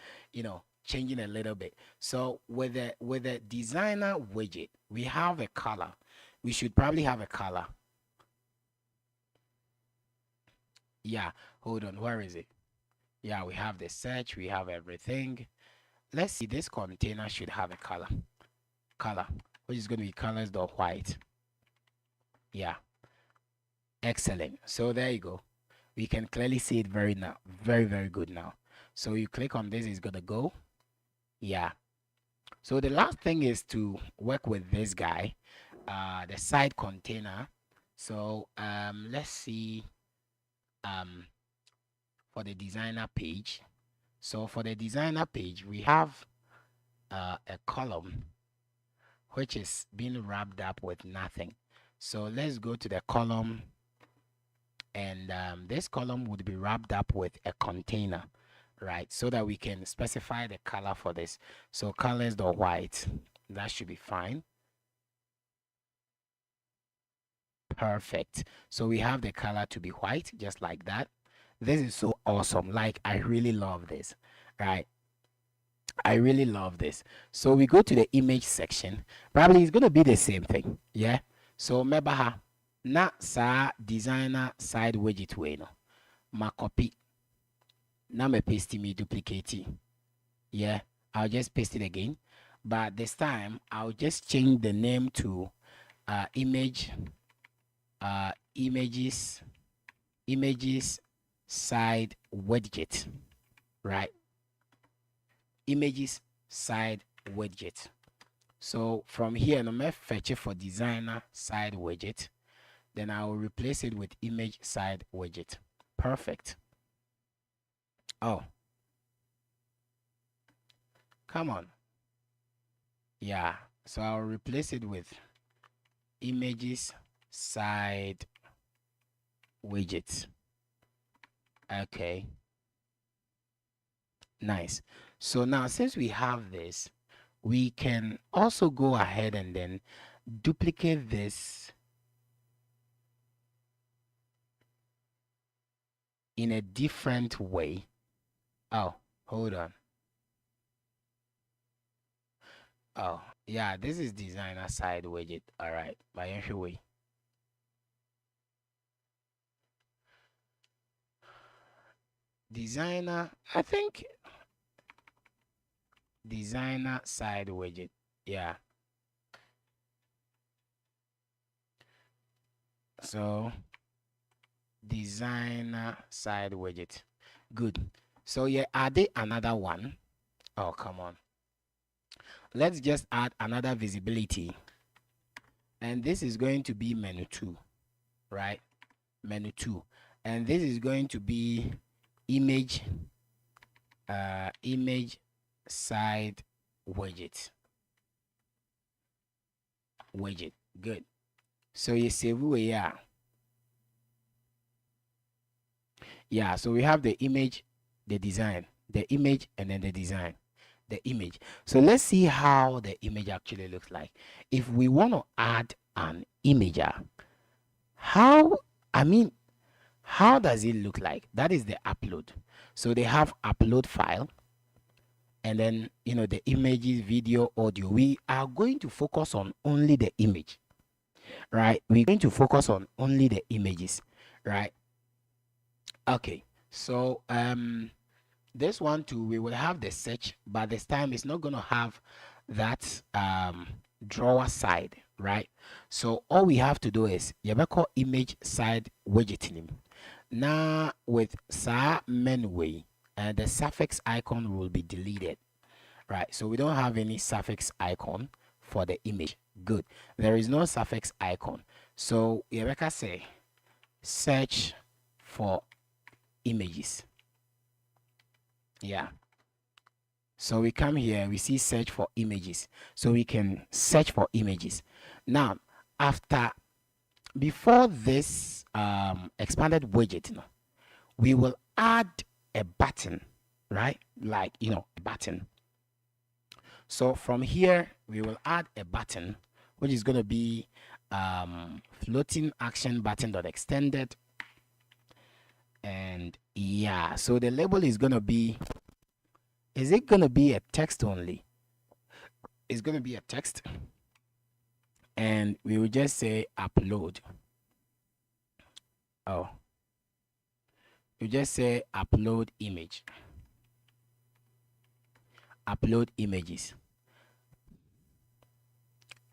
changing a little bit. So with the designer widget, we have a color. We should probably have a color. Yeah, hold on, where is it? Yeah, we have the search, we have everything. Let's see, this container should have a color, which is going to be colors.white. Yeah, excellent. So there you go. We can clearly see it very good now. So you click on this, it's gonna go. Yeah. So the last thing is to work with this guy, the side container. So let's see for the designer page. So for the designer page, we have a column which is being wrapped up with nothing. So let's go to the column, and this column would be wrapped up with a container, right? So that we can specify the color for this. So colors the white, that should be fine. Perfect. So we have the color to be white, just like that. This is so awesome. Like, I really love this, right? I really love this. So we go to the image section. Probably it's going to be the same thing. Yeah. So mebaha na sa designer side widget way no. Ma copy. Na me paste me duplicate. Yeah. I'll just paste it again. But this time I'll just change the name to images side widget, right? Images side widget. So from here, I'm going to fetch it for designer side widget. Then I will replace it with image side widget. Perfect. Oh, come on. Yeah. So I'll replace it with images side widget. Okay. Nice. So now, since we have this, we can also go ahead and then duplicate this in a different way. Oh, hold on. Oh, yeah, this is designer side widget. All right, by any way. Designer, I think designer side widget. Yeah. So designer side widget. Good. So yeah, add another one. Oh, come on. Let's just add another visibility. And this is going to be menu 2, right? Menu 2. And this is going to be image side widget. Good. So you save away, yeah. So we have the image, the design, the image, and then the design, the image. So let's see how the image actually looks like. If we want to add an imager, how does it look like? That is the upload. So they have upload file, and then the images, video, audio. We are going to focus on only the image, right? We're going to focus on only the images, right? Okay. So this one too, we will have the search, but this time it's not going to have that drawer side, right? So all we have to do is call image side widget name. Now with sa menu way, and the suffix icon will be deleted, right? So we don't have any suffix icon for the image. Good. There is no suffix icon. So Rebecca say search for images. Yeah. So we come here, we see search for images. So we can search for images. Now, before this expanded widget, we will add a button, right? Like, a button. So from here, we will add a button, which is going to be floating action button dot extended. And yeah, so the label is going to be, is it going to be a text only? It's going to be a text. And we will just say upload. Oh, you just say upload image. Upload images.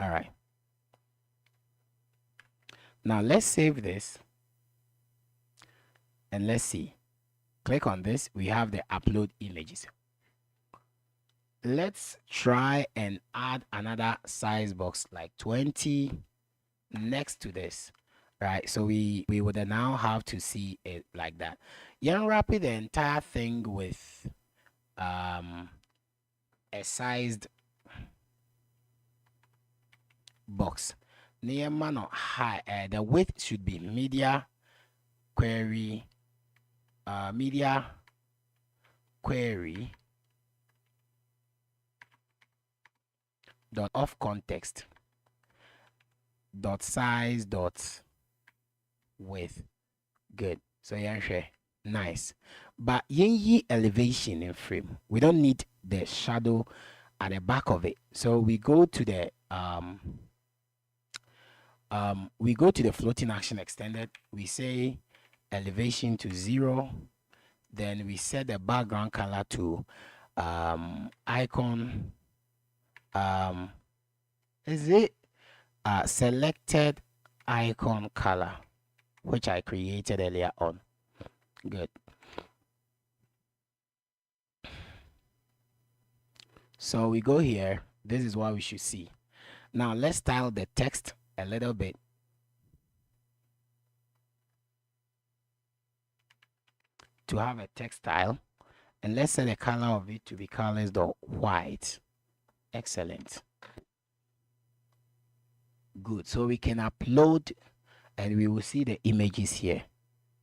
All right. Now let's save this. And let's see. Click on this. We have the upload images. Let's try and add another size box like 20 next to this, right? So we would now have to see it like that. You unwrap the entire thing with a sized box. Near man or high, the width should be media query dot of context dot size dot width. Good. So yeah, nice. But yenyi elevation in frame. We don't need the shadow at the back of it. So we go to the floating action extended. We say elevation to 0. Then we set the background color to icon. Is it selected icon color, which I created earlier on. Good. So we go here. This is what we should see. Now let's style the text a little bit. To have a text style, and let's set the color of it to be colors.white. Excellent. Good. So we can upload and we will see the images here,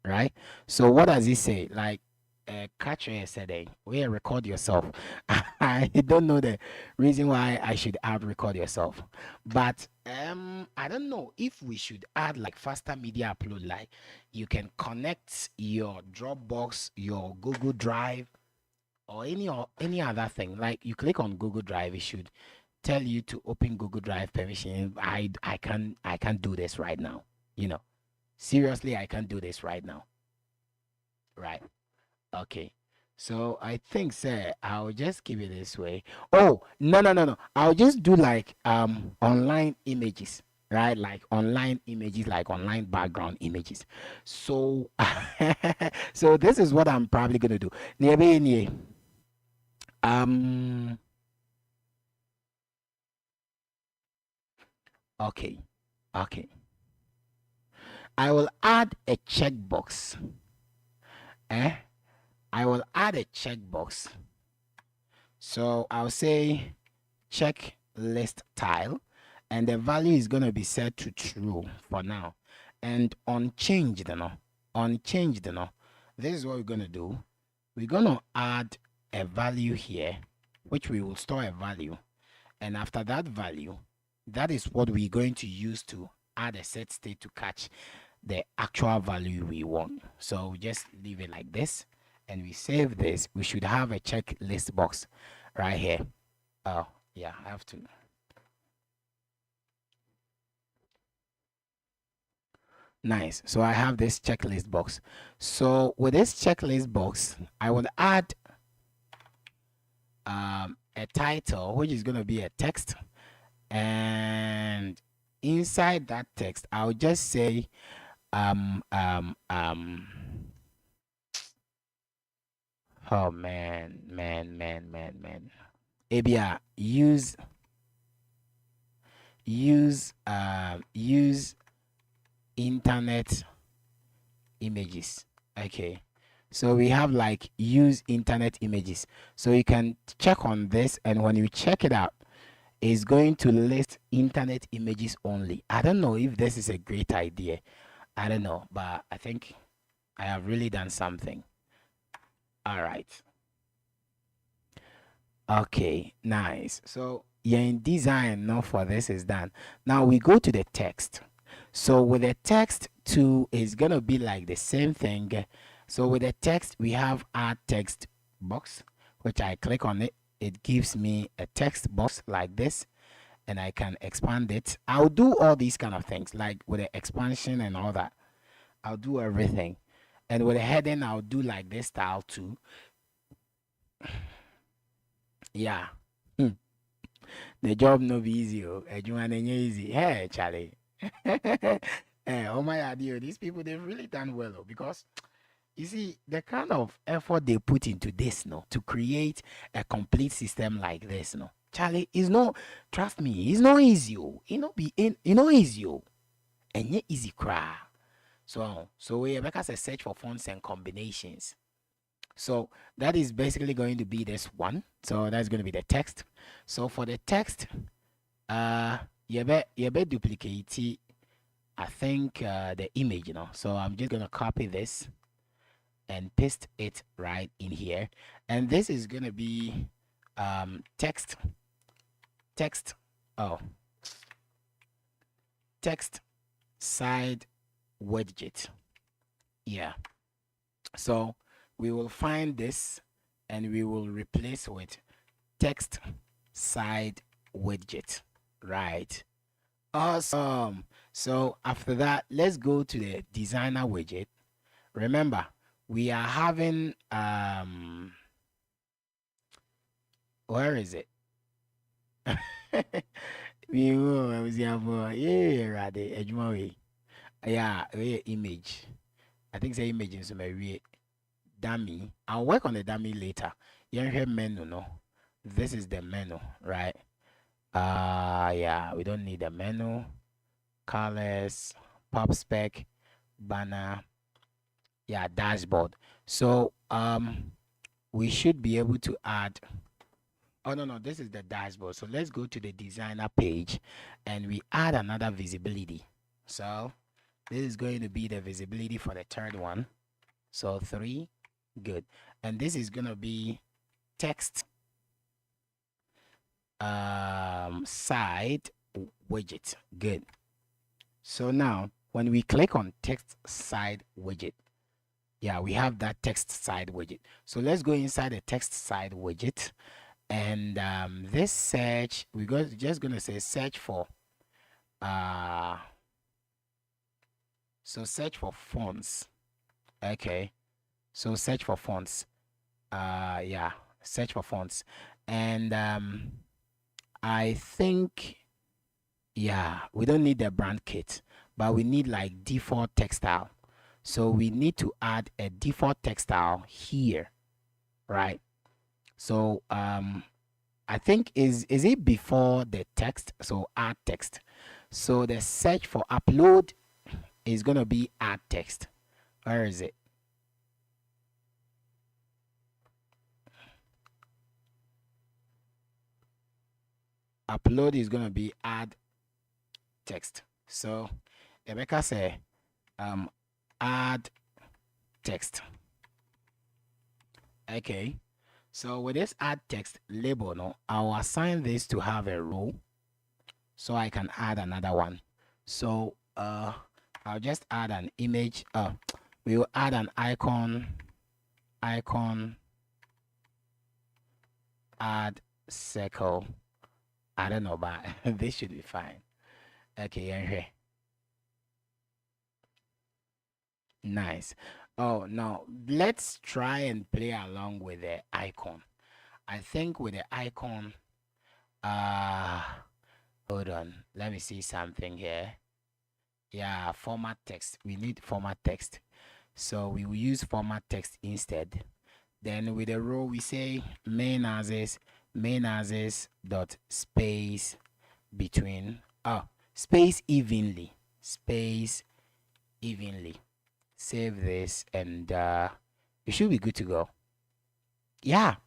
right? So what does it say? Like catch yesterday, where record yourself. I don't know the reason why I should add record yourself, but I don't know if we should add like faster media upload, like you can connect your Dropbox, your Google Drive, or any other thing. Like you click on Google Drive, it should tell you to open Google Drive permission. I can't do this right now. You know, seriously, I can't do this right now. Right. Okay. So I think, sir, I'll just keep it this way. Oh, no. I'll just do like online images, right? Like online images, like online background images. So so this is what I'm probably gonna do. Okay. Okay. I will add a checkbox. I will add a checkbox. So I'll say checklist tile, and the value is going to be set to true for now. And unchanged, this is what we're going to do. We're going to add a value here, which we will store a value. And after that value, that is what we're going to use to add a set state to catch the actual value we want. So we just leave it like this, and we save this. We should have a checklist box right here. Oh yeah, I have to. Nice. So I have this checklist box. So with this checklist box, I will add a title, which is going to be a text, and inside that text, I'll just say oh man. Abia, use internet images. Okay. So we have like use internet images. So you can check on this, and when you check it out, it's going to list internet images only. I don't know if this is a great idea. I don't know, but I think I have really done something. All right. Okay, nice. So your design now for this is done. Now we go to the text. So with the text too, is gonna be like the same thing. So with the text, we have our text box, which I click on it. It gives me a text box like this, and I can expand it. I'll do all these kind of things, like with the expansion and all that. I'll do everything. And with the heading, I'll do like this style too. Yeah. The job no be easy. Easy. Hey, Charlie. Oh my idea. These people, they've really done well, because You see, the kind of effort they put into this, no, to create a complete system like this, no, Charlie, is no, trust me, it's not easy. Oh. It not be in, it not easy. Oh. And yet easy cry. So we make us a search for fonts and combinations. So that is basically going to be this one. So that's going to be the text. So for the text, you better duplicate, I think, the image, you know. So I'm just going to copy this and paste it right in here. And this is going to be text, oh, text side widget. Yeah. So we will find this and we will replace with text side widget. Right. Awesome. So after that, let's go to the designer widget. Remember, we are having where is it? We was yeah, image. I think the image is my dummy. I'll work on the dummy later. You have menu, no? This is the menu, right? Yeah, we don't need a menu. Colors, pop spec, banner, yeah, dashboard. So we should be able to add, oh no, this is the dashboard. So let's go to the designer page and we add another visibility. So this is going to be the visibility for the third one. So 3, good. And this is going to be text side widget, good. So now when we click on text side widget, yeah, we have that text side widget. So let's go inside the text side widget, and this search, just gonna say search for so search for fonts. Okay, so search for fonts. Yeah, search for fonts, and I think, yeah, we don't need the brand kit, but we need like default textile. So we need to add a default textile here, right? So I think is it before the text? So add text. So the search for upload is gonna be add text. Where is it? Upload is gonna be add text. So Rebecca say add text. Okay. So with this add text label, no, I'll assign this to have a row so I can add another one. So I'll just add an image. We will add an icon, add circle. I don't know, but this should be fine. Okay, and here. Nice. Oh, now let's try and play along with the icon. I think with the icon, hold on, let me see something here. Yeah, format text. We need format text. So we will use format text instead. Then with the row, we say main access dot space between, space evenly. Save this and it should be good to go. Yeah,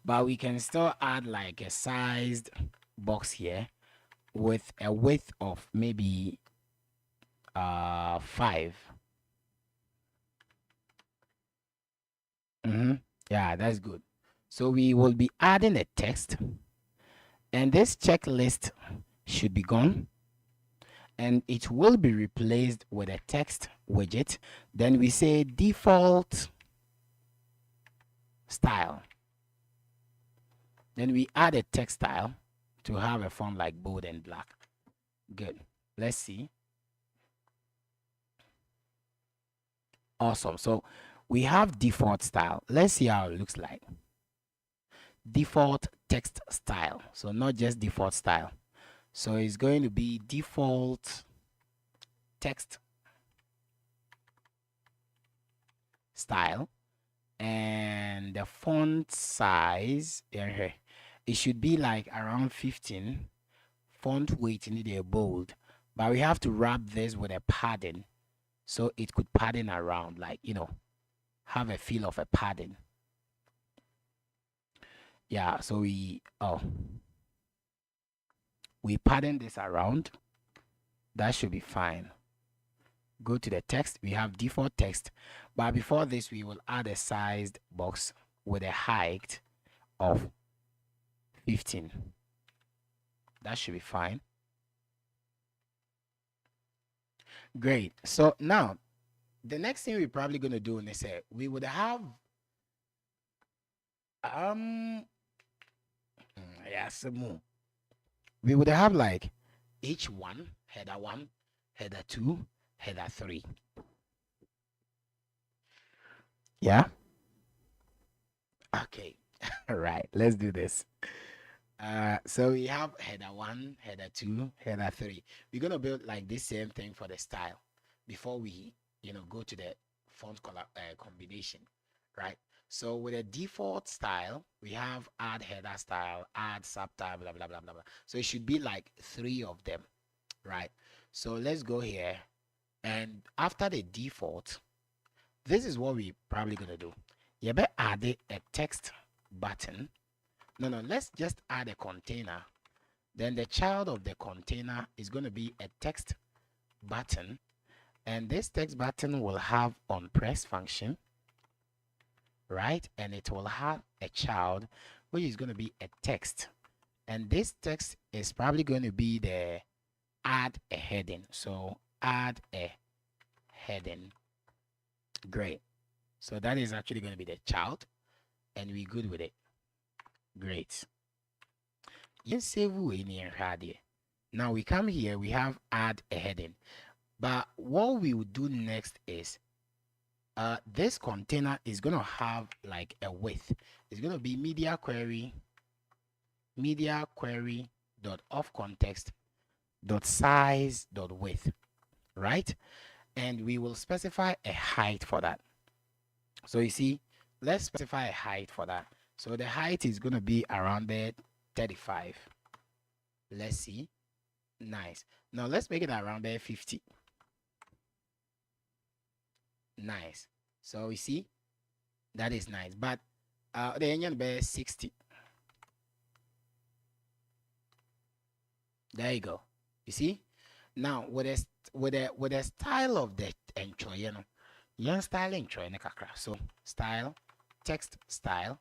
but we can still add like a sized box here with a width of maybe 5. Yeah, that's good. So we will be adding a text, and this checklist should be gone, and it will be replaced with a text widget. Then we say default style. Then we add a text style to have a font like bold and black. Good. Let's see. Awesome. So we have default style. Let's see how it looks like. Default text style. So not just default style. So it's going to be default text style, and the font size, it should be like around 15. Font weight in the bold, but we have to wrap this with a padding so it could padding around, like, have a feel of a padding. Yeah, so we padding this around. That should be fine. Go to the text. We have default text, but before this we will add a sized box with a height of 15. That should be fine. Great. So now the next thing we're probably going to do is we would have yeah, some we would have like H1, header 1, header 2, header 3. Yeah. Okay. All right. Let's do this. So we have header 1, header 2, header 3. We're gonna build like this same thing for the style before we go to the font color combination, right? So with a default style, we have add header style, add substyle, blah blah blah blah blah. So it should be like 3 of them, right? So let's go here, and after the default, this is what we probably gonna do. You better add a text button. No, let's just add a container. Then the child of the container is going to be a text button. And this text button will have on press function, right? And it will have a child, which is going to be a text. And this text is probably going to be the add a heading. So add a heading. Great. So that is actually going to be the child. And we're good with it. Great. Now we come here, we have add a heading. But what we will do next is this container is going to have like a width. It's going to be media query dot of context dot size dot width, right? And we will specify a height for that. So you see, let's specify a height for that. So the height is going to be around there 35. Let's see. Nice. Now let's make it around there 50. Nice. So you see, that is nice. But the engine be 60. There you go. You see? Now with the style of the intro, young style intro in kakra. So style, text style,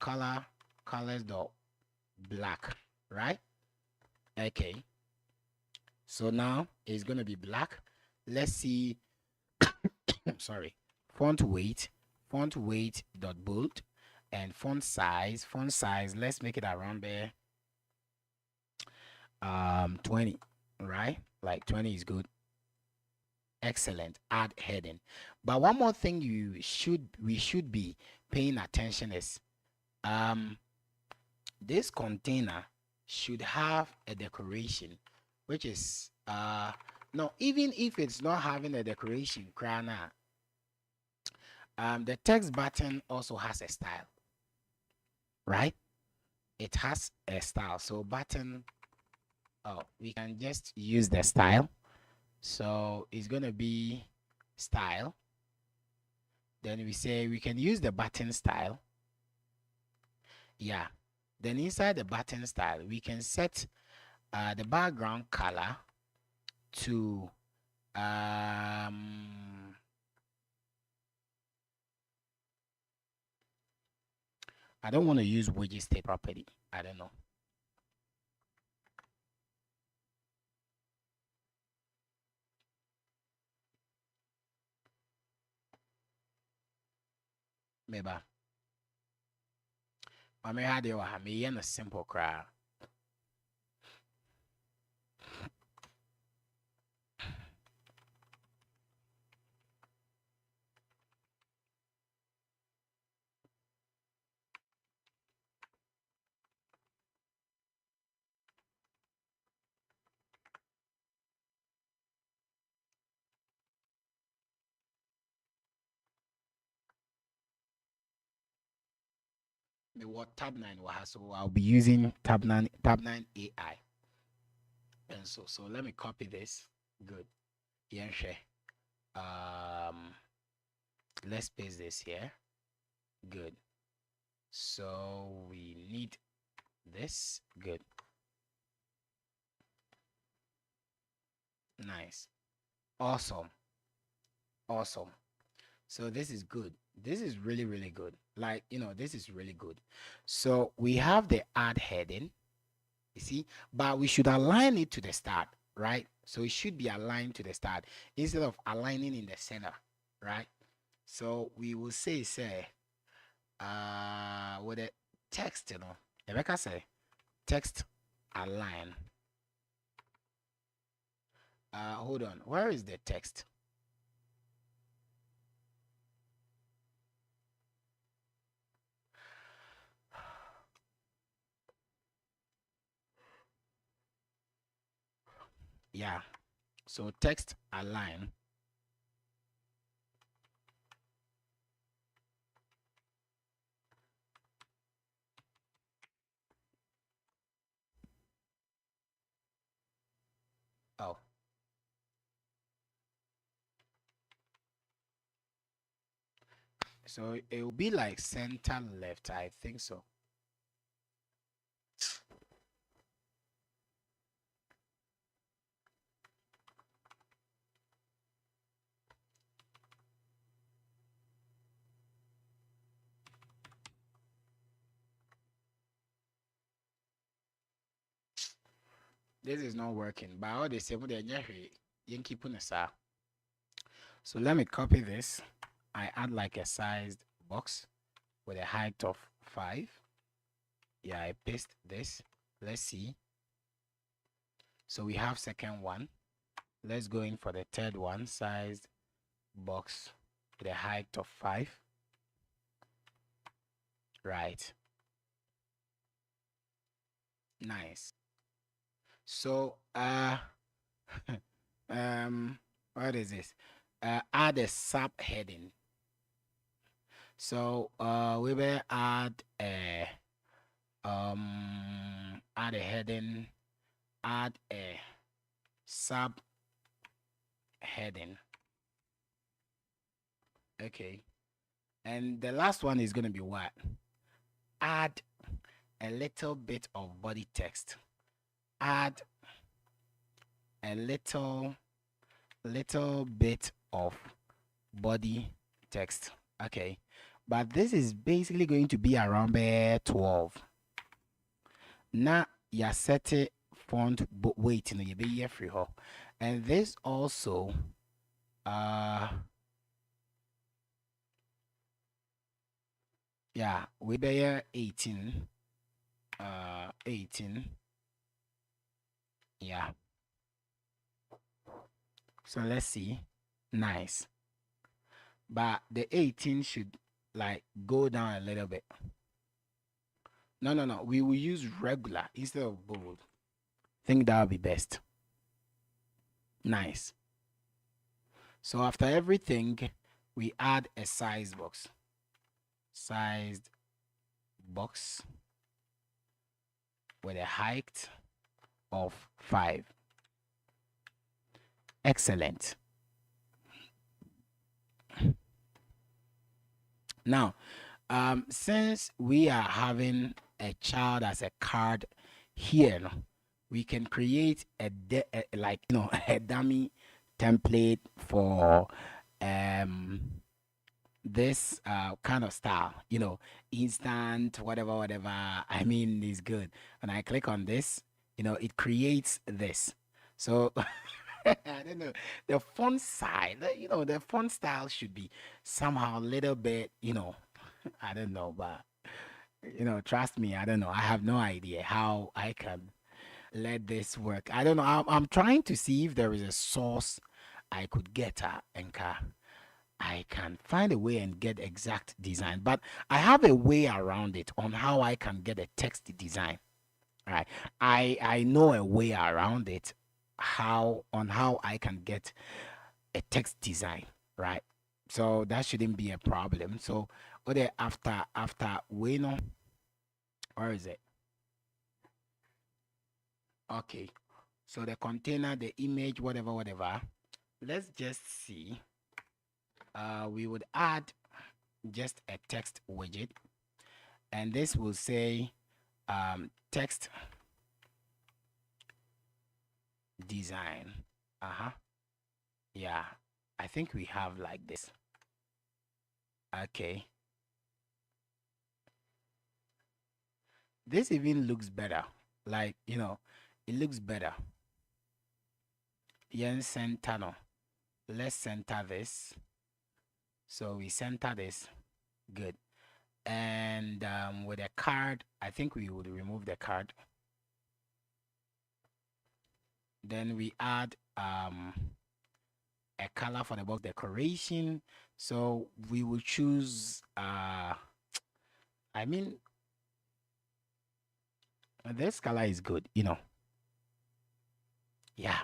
colors dot black, right? Okay. So now it's gonna be black. Let's see. Sorry. Font weight dot bold, and font size. Let's make it around there 20, right? Like 20 is good. Excellent. Add heading. But one more thing we should be paying attention is this container should have a decoration, which is no, even if it's not having a decoration, krana, the text button also has a style, right? It has a style. So button, we can just use the style. So it's gonna be style. Then we say we can use the button style. Yeah. Then inside the button style, we can set the background color to I don't want to use widget state property. I don't know. Maybe. I may have a simple crowd. what tab 9 was, so I'll be using tab 9 AI. And so let me copy this. Good. Yeah, share. Let's paste this here. Good. So we need this. Good. Nice. Awesome. Awesome. So this is good. This is really, really good. Like, this is really good. So we have the add heading, you see, but we should align it to the start, right? So it should be aligned to the start instead of aligning in the center, right? So we will say, with the text, Rebecca say, text align. Hold on. Where is the text? Yeah. So text align. Oh. So it will be like center left. I think so. This is not working. But all the same, you keep on. So let me copy this. I add like a sized box with a height of 5. Yeah, I paste this. Let's see. So we have second one. Let's go in for the third one, sized box with a height of 5. Right. Nice. So what is this? Add a subheading. So we will add a heading, add a sub heading. Okay. And the last one is going to be what? Add a little bit of body text. Add a little bit of body text. Okay. But this is basically going to be around 12. Now you set it font weight in the be free ho. And this also yeah, we be 18. 18. Yeah. So let's see. Nice. But the 18 should like go down a little bit. No. We will use regular instead of bold. Think that would be best. Nice. So after everything, we add a size box. Sized box with a height of 5. Excellent. Now, since we are having a child as a card here, we can create a a dummy template for this kind of style, instant whatever. I mean, is good. When I click on this, it creates this. So I don't know, the font size, the font style should be somehow a little bit, I don't know, but trust me, I don't know. I have no idea how I can let this work. I don't know. I'm trying to see if there is a source I could get and I can find a way and get exact design. But I have a way around it on how I can get a text design. Right. I know a way around it how I can get a text design, right? So that shouldn't be a problem. So after we know Where is it? Okay. So the container, the image, whatever. Let's just see. We would add just a text widget, and this will say text design. Yeah, I think we have like this. Okay. This even looks better. Like, it looks better. Yen center no. Let's center this. So we center this. Good. And with a card, I think we would remove the card. Then we add a color for the box decoration. So we will choose I mean, this color is good, Yeah.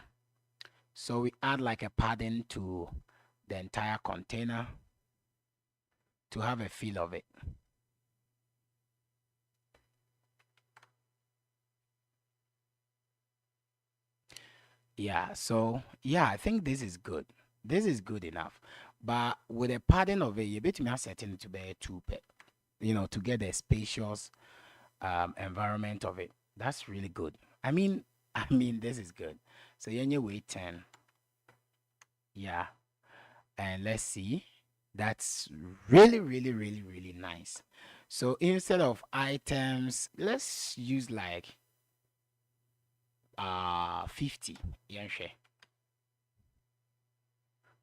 So we add like a padding to the entire container to have a feel of it. Yeah, so yeah, I think this is good. This is good enough. But with a padding of it, you bet me setting it to be 2 pet, to get a spacious environment of it. That's really good. I mean, this is good. So you wait 10. Yeah. And let's see. That's really, really, really, really nice. So instead of items, let's use like 50. Yeah, sure.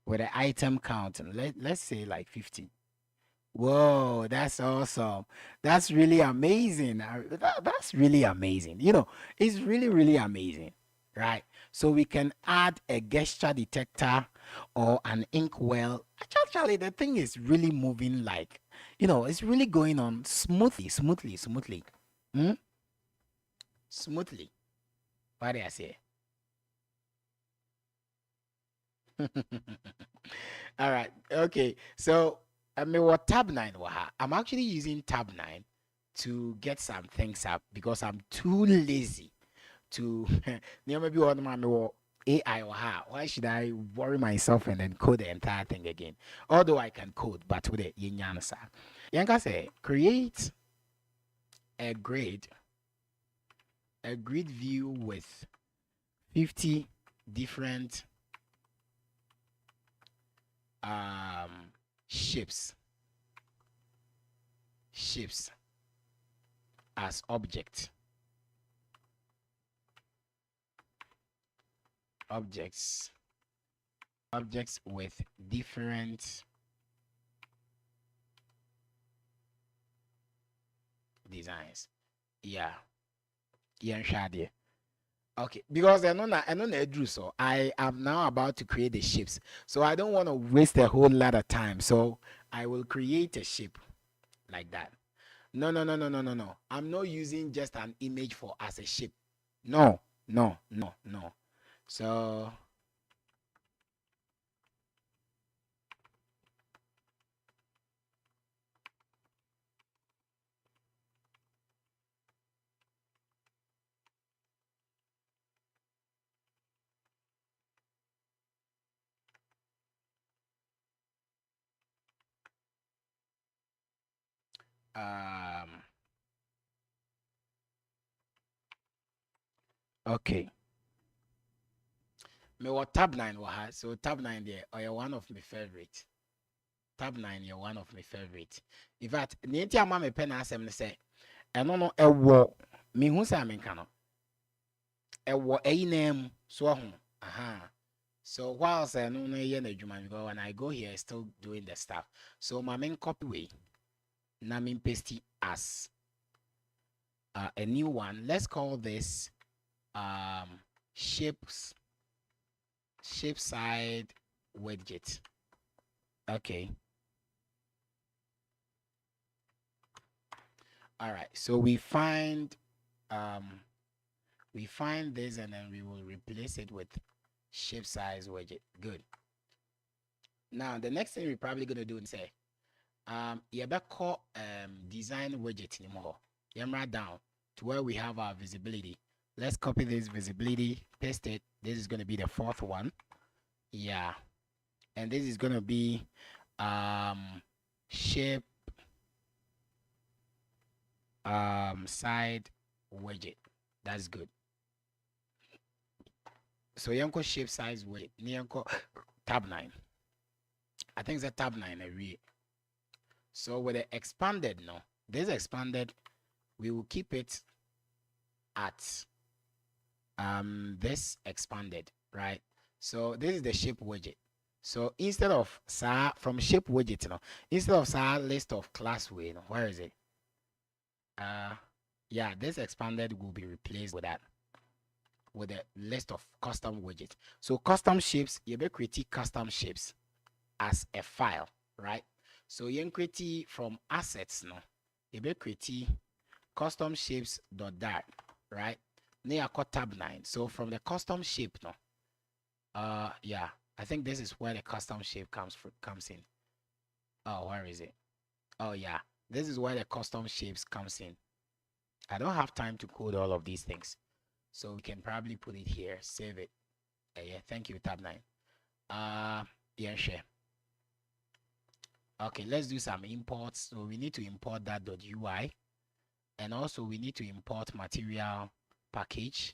With the item count, let's say like 50. Whoa, that's awesome. That's really amazing. That's really amazing. It's really, really amazing, right? So we can add a gesture detector or an inkwell. Actually, the thing is really moving like, it's really going on smoothly. Hmm? Smoothly. What do I say? All right. Okay. So I mean, what tab 9 waha? I'm actually using tab 9 to get some things up because I'm too lazy to maybe one man or AI or how. Why should I worry myself and then code the entire thing again? Although I can code, but with it, Yanka say create a grid, view with 50 different shapes as objects with different designs. Yeah Shadi. Okay, because I know drew, so I am now about to create the shapes, so I don't want to waste a whole lot of time, so I will create a shape like that. No. I'm not using just an image for as a shape. No. So okay. Me what tab 9 was, so tab 9 there, or you're one of my favorite. Tab 9, you're one of my favorite. In fact, the entire mamma pen asem say, and no a war me who say I mean cano. A war a name so aha. So whilst I know no yen because when I go here, still doing the stuff. So my main copy way, na min paste it as a new one. Let's call this shapes shape side widget. Okay. All right. So we find this and then we will replace it with shape size widget. Good. Now the next thing we're probably gonna do is say yeah, call design widget anymore. Yamra down to where we have our visibility. Let's copy this visibility, paste it. This is going to be the fourth one. Yeah. And this is going to be shape side widget. That's good. So yanko shape size widget. Yanko tab 9. I think it's a tab 9 I read. So with the expanded, no, this expanded, we will keep it at this expanded, right? So this is the shape widget. So instead of from shape widget, you know, instead of list of class way, you know, where is it? Yeah, this expanded will be replaced with that, with a list of custom widgets. So custom shapes, you be create custom shapes as a file, right? So you create from assets, no, you be create custom shapes dot right? Now I tab 9. So from the custom shape, no, yeah, I think this is where the custom shape comes in. Oh, where is it? Oh yeah, this is where the custom shapes comes in. I don't have time to code all of these things, so we can probably put it here, save it. Yeah, thank you, tab 9. Yeah, share. Okay, let's do some imports. So we need to import that .ui, and also we need to import material package,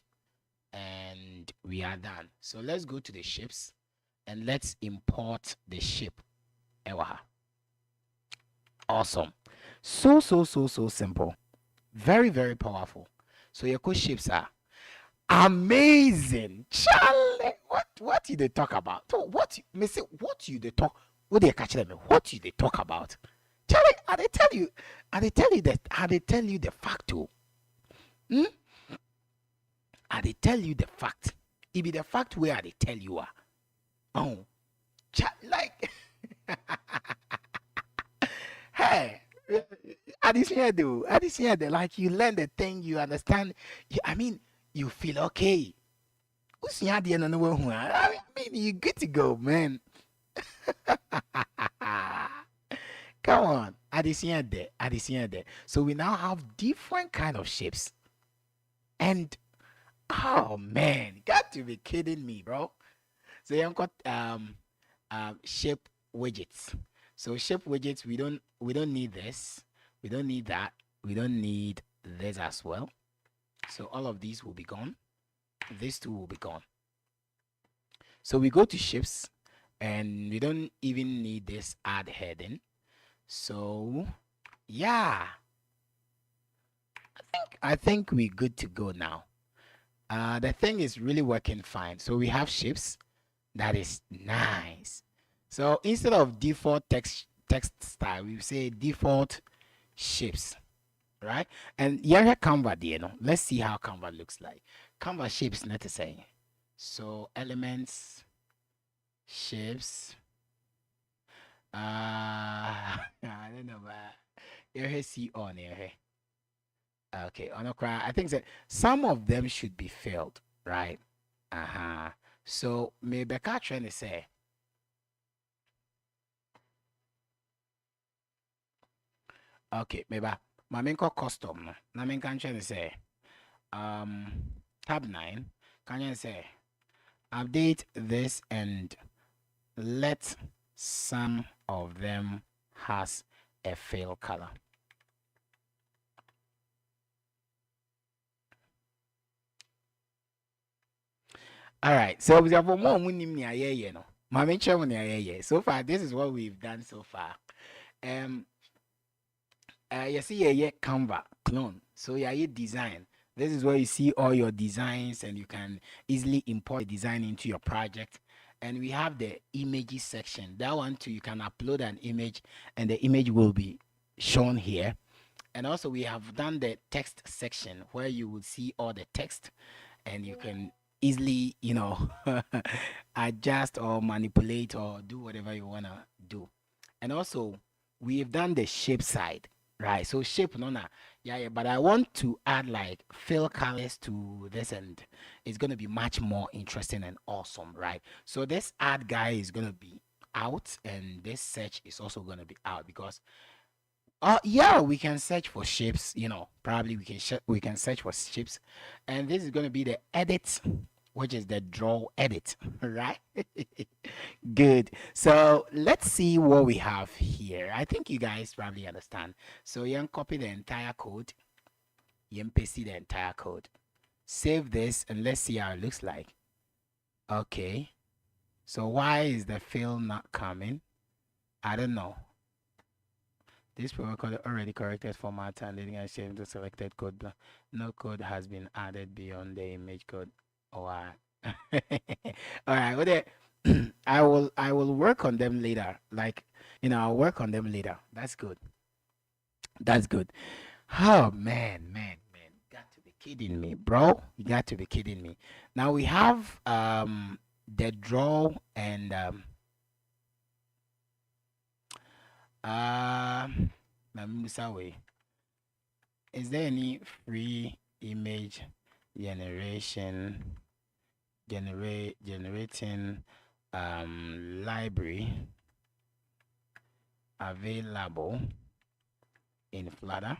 and we are done. So let's go to the shapes and let's import the shape. Awesome. So simple. Very, very powerful. So your code shapes are amazing. Charlie, what you they talk about? What you they talk? What they catch them? What you they talk about? Charlie, I they tell you the fact too. I they tell you the fact. It be the fact where they tell you are. Oh, like hey, at this here though, like you learn the thing, you understand. I mean, you feel okay. I mean, you good to go, man. Come on, at this there. So we now have different kind of shapes, and oh man, got to be kidding me, bro. So you've got shape widgets. So shape widgets, we don't need this. We don't need that. We don't need this as well. So all of these will be gone. These two will be gone. So we go to shapes, and we don't even need this add heading. So yeah, I think we're good to go now. The thing is really working fine. So we have shapes. That is nice. So instead of default text style, we say default shapes, right? And here Canva there, no. Let's see how Canva looks like. Canva shapes, not to say. So elements, shapes. I don't know, but here see on here. Okay, on I think that some of them should be filled, right? So maybe I trying to say. Okay, maybe my main custom. Na main can trying to say tab 9. Can you say update this and let some of them has a fill color. All right, so we have more so far this is what we've done so far. You see yeah Canva clone. So yeah, design. This is where you see all your designs, and you can easily import the design into your project. And we have the images section. That one too, you can upload an image, and the image will be shown here. And also we have done the text section where you will see all the text, and you can easily, adjust or manipulate or do whatever you want to do. And also we've done the shape side, right? So shape yeah, but I want to add like fill colors to this, and it's going to be much more interesting and awesome, right? So this add guy is going to be out, and this search is also going to be out, because Yeah, we can search for shapes, probably we can search for shapes. And this is going to be the edit, which is the draw edit, right? Good. So let's see what we have here. I think you guys probably understand. So you can copy the entire code, you can paste the entire code. Save this and let's see how it looks like. Okay. So why is the fill not coming? I don't know. This program already corrected format and leading and saving the selected code. No code has been added beyond the image code. Oh, all right. Well, I will work on them later. Like, I'll work on them later. That's good. That's good. Oh man. Got to be kidding me, bro. You got to be kidding me. Now we have the draw and Musawe. Is there any free image generating library available in Flutter?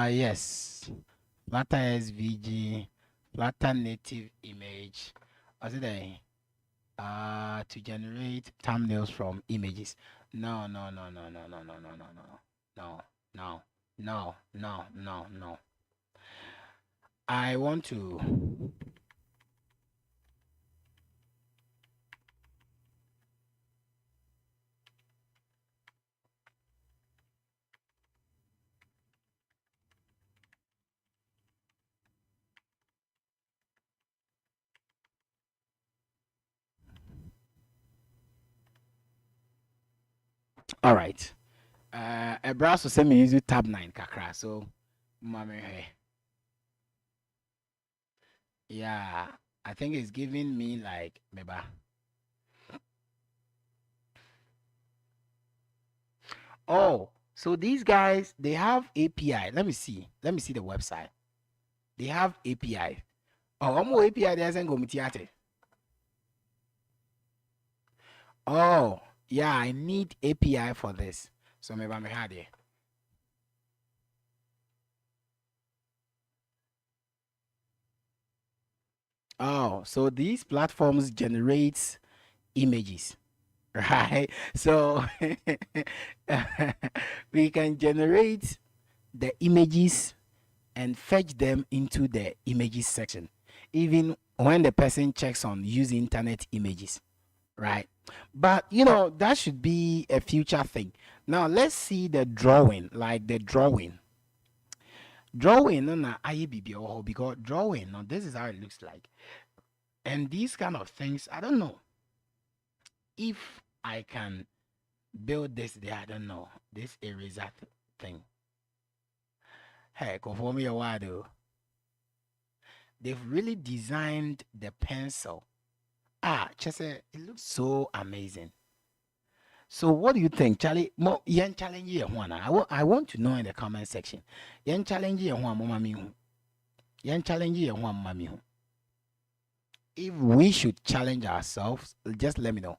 Yes. Flutter SVG, Flutter native image. What's it there? To generate thumbnails from images. No. I want to. All right. A browser send me use tab 9 kakra. So, mommy, yeah, I think it's giving me like meba. Oh, so these guys they have API. Let me see the website. They have API. Oh, I'm API there send go mitiate. Oh, yeah, I need API for this. So maybe I'm had it. Oh, so these platforms generate images, right? So we can generate the images and fetch them into the images section, even when the person checks on use internet images, right? But that should be a future thing. Now let's see the drawing, like the drawing. Drawing, no, na because drawing, no, this is how it looks like. And these kind of things, I don't know if I can build this there. I don't know. This eraser thing. Hey, conform me a while though. They've really designed the pencil. Just it looks so amazing. So what do you think, Charlie? Mo yen challenge ye one. I want to know in the comment section. Yen challenge ye one mama mi hu. Yen challenge ye one mama mi hu. If we should challenge ourselves, just let me know.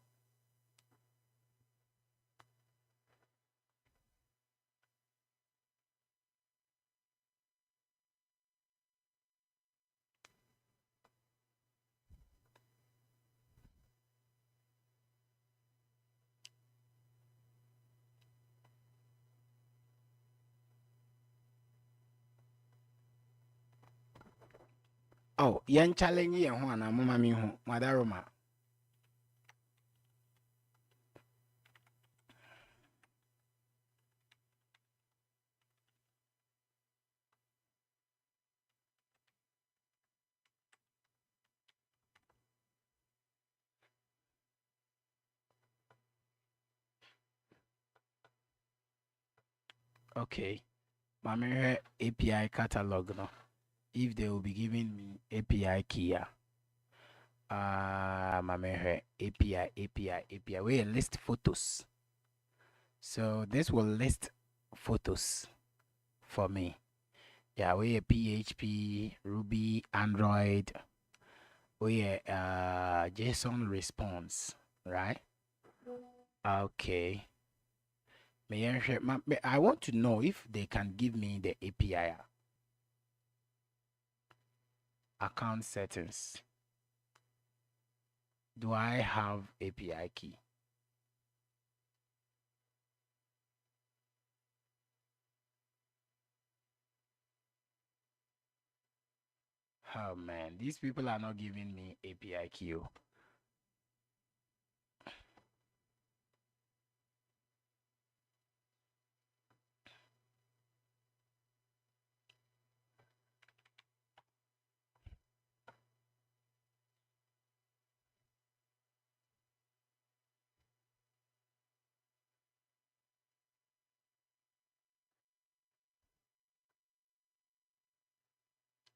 Oh, yen challenge ye one mama mi hu. Madaroma. Okay. Mama API catalog no. If they will be giving me API key. Mama API. We list photos. So this will list photos for me. Yeah, we a PHP, Ruby, Android. We JSON response. right? Okay. I want to know if they can give me the API account settings. Do I have API key? Oh man, these people are not giving me API key.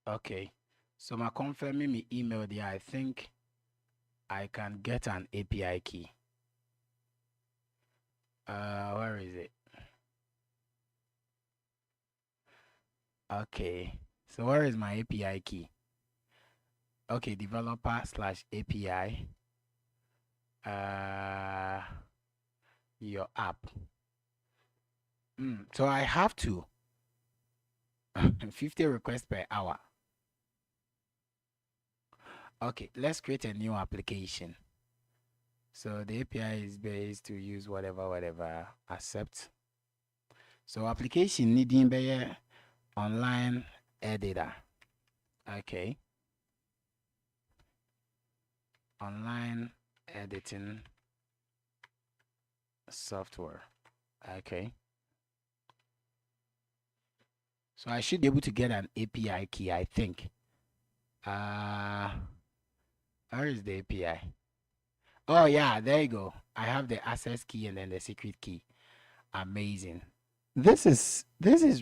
Okay. So my confirming me email there, I think I can get an API key. Where is it? Okay. So where is my API key? Okay, developer slash API. Your app. So I have to 50 requests per hour. Okay, let's create a new application. So the API is based to use whatever, accept. So application needing be online editor. Okay. Online editing software. Okay. So I should be able to get an API key, I think. Where is the API? Oh yeah, there you go. I have the access key and then the secret key. Amazing. This is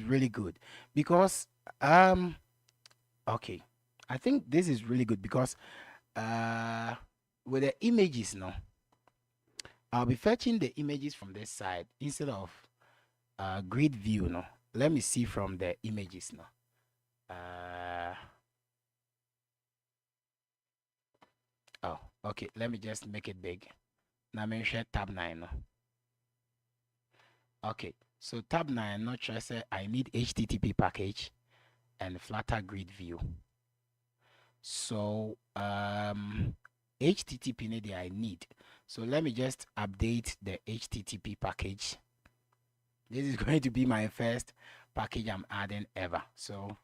really good because okay. I think this is really good because with the images now, I'll be fetching the images from this side instead of grid view now. Let me see from the images now. Oh, okay. Let me just make it big. Now I'm share tab 9 now. Okay, so tab 9, not sure say I need HTTP package and Flutter grid view. So HTTP I need. So let me just update the HTTP package. This is going to be my first package I'm adding ever. So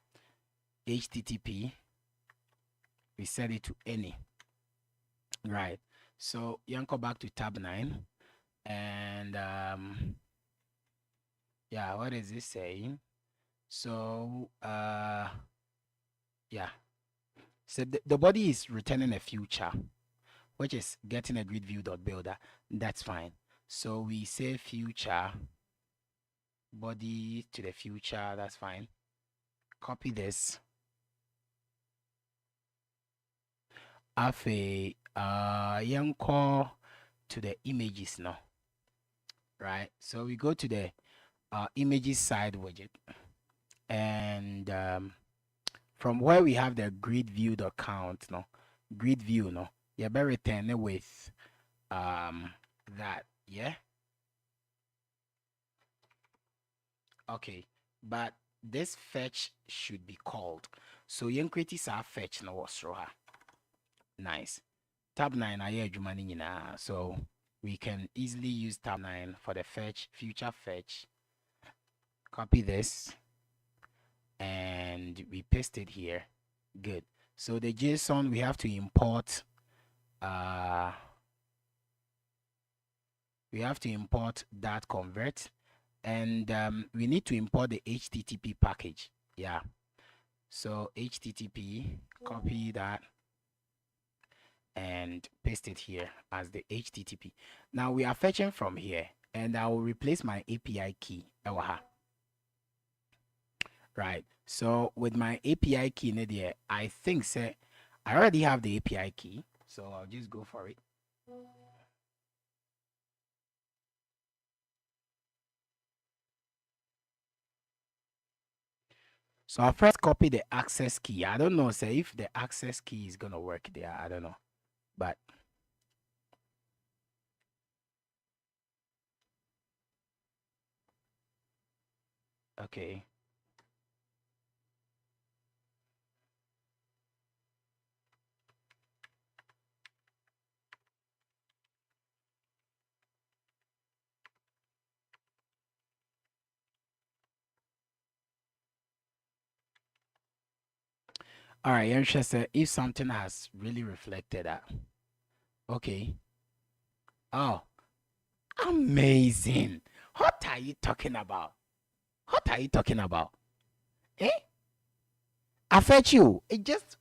HTTP, we set it to any. Right. So you can go back to tab 9 and yeah, what is this saying? So yeah. So the body is returning a future, which is getting a grid view dot builder. That's fine. So we say future body to the future. That's fine. Copy this. Afe young call to the images now. Right. So we go to the images side widget, and from where we have the grid view dot count no grid view no you better return it with that, yeah. Okay, but this fetch should be called. So yen create our fetch no was nice. Tab 9 I hear so we can easily use tab 9 for the fetch, future fetch. Copy this and we paste it here. Good. So the JSON we have to import that convert, and we need to import the HTTP package. Yeah. So HTTP, copy that and paste it here as the HTTP. Now we are fetching from here, and I will replace my API key. Right. So with my API key in there, I think say I already have the API key, so I'll just go for it. So I'll first copy the access key. I don't know, say if the access key is gonna work there. I don't know, but Okay. All right, interested. If something has really reflected that. Okay. Oh, amazing. What are you talking about? What are you talking about? Eh? I fetch you. It just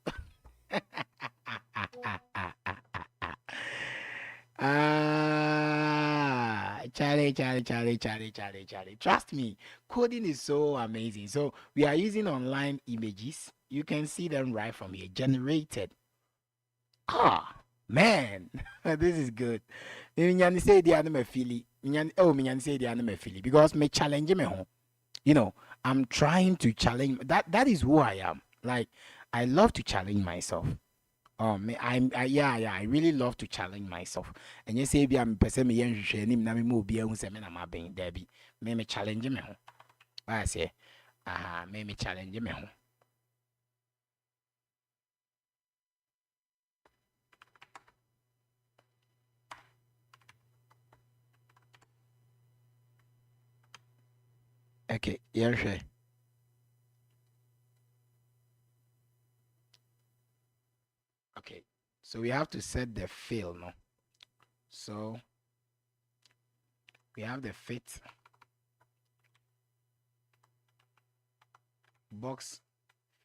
Charlie. Trust me, coding is so amazing. So we are using online images. You can see them right from here, generated. Ah, man, this is good. Minyani say the anime fili. Minyani say the anime fili because me challenge me home. You know, I'm trying to challenge. That is who I am. Like, I love to challenge myself. I really love to challenge myself. And you say, I'm person me yen hwehwe na me mo bia hu se me na ma ben da bi. Me challenge me ho. I say, me challenge me ho. Okay, yeah. Okay. So we have to set the fill, no? So we have the fit box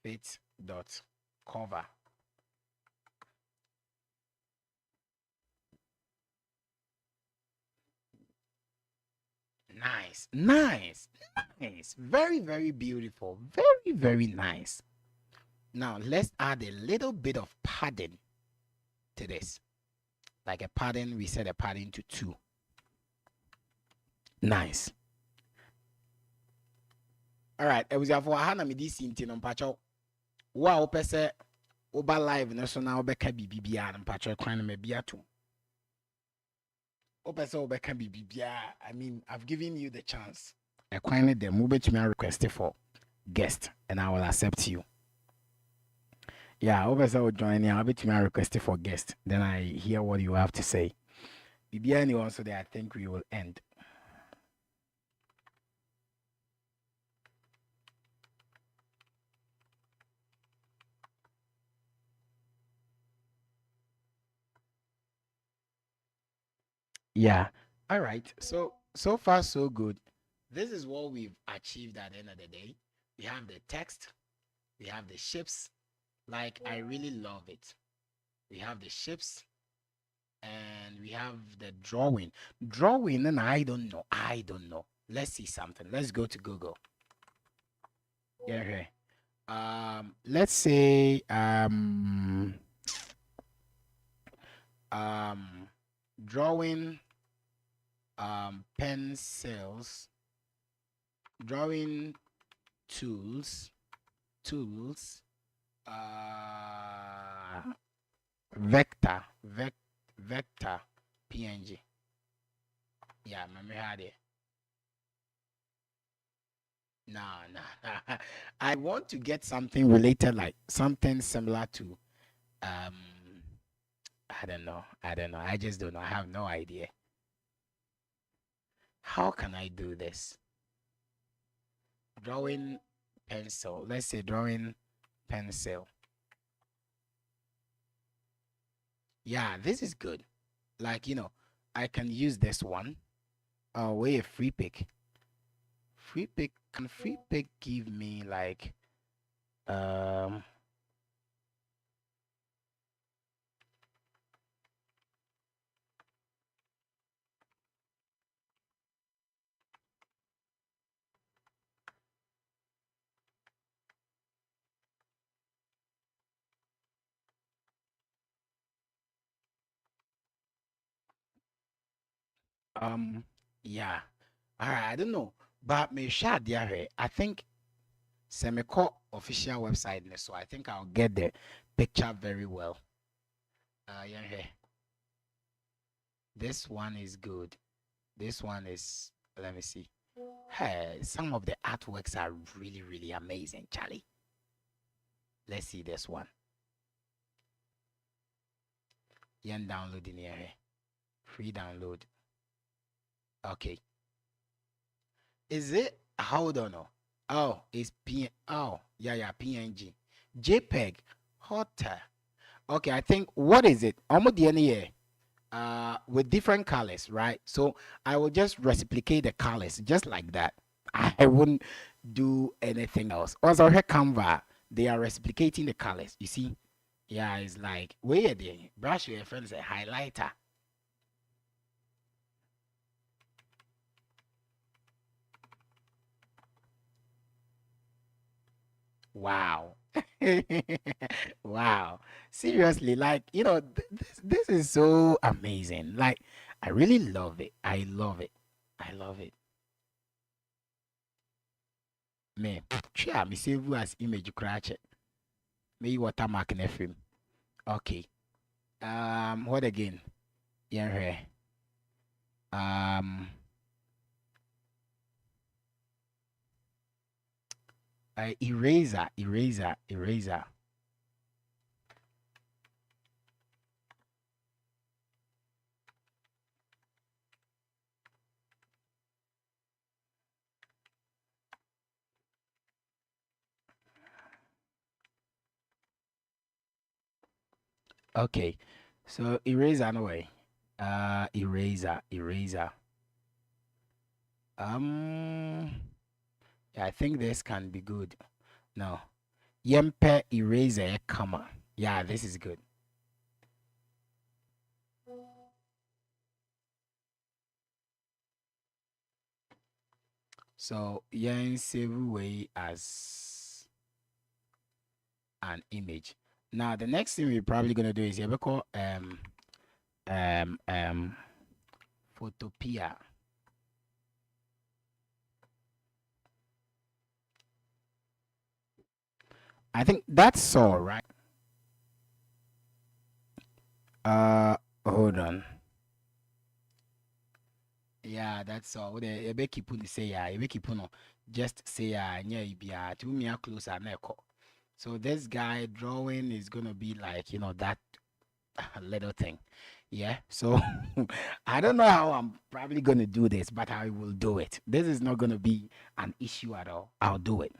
fit dot cover. Nice. Very, very beautiful. Very, very nice. Now let's add a little bit of padding to this. Like a padding, we set a padding to 2. Nice. All right. I was for Hana me this in Tin Pacho. Wow, pese Oba live national beka bibia and Pacho crying me biatu. Opesa obeka bibia. I mean, I've given you the chance. I kindly them move to me request for guest and I will accept you. Yeah, Opesa will join me. I'll be to me request for guest. Then I hear what you have to say. Bibia anyone so that I think we will end. Yeah. All right. So far so good. This is what we've achieved at the end of the day. We have the text, we have the shapes. Like I really love it. We have the shapes and we have the drawing. Drawing and I don't know. Let's see something. Let's go to Google. Yeah. Okay. Let's say drawing pencils, drawing tools, vector, vector, PNG. Yeah, remember had it. No. I want to get something related, like something similar to, um, I don't know. I just don't know. I have no idea. How can I do this? Drawing pencil. Let's say drawing pencil. Yeah, this is good. Like, I can use this one. Wait, a free pick. Free pick. Can free pick give me like um um yeah. All right, I don't know. But me share there. I think Semico official website, so I think I'll get the picture very well. Yeah, this one is good. This one is, let me see. Hey, some of the artworks are really, really amazing, Charlie. Let's see this one. Yen download in here. Free download. Okay. Is it? Hold on. Oh, it's Oh, yeah, PNG. JPEG. Hotter. Okay, I think, what is it? Almost the here. With different colors, right? So I will just replicate the colors just like that. I wouldn't do anything else. Also, here Canva, they are replicating the colors. You see? Yeah, it's like, where they brush your friends a highlighter. Wow. Wow. Seriously, like, this is so amazing. Like, I really love it. I love it. I love it. Me, sure, me save you as image crash. Me watermark in film. Okay. What again? Yeah, here. Um, eraser. Okay. So eraser no way. Eraser. Yeah, I think this can be good. No. Yempe eraser comma. Yeah, this is good. So yen save away as an image. Now the next thing we're probably gonna do is here we call Photopia. I think that's all right. Hold on. Yeah, that's all. The ebe keep on say yeah, ebe keep on just say yeah, yeah, to me close and echo. So this guy drawing is gonna be like that little thing. Yeah. So I don't know how I'm probably gonna do this, but I will do it. This is not gonna be an issue at all. I'll do it.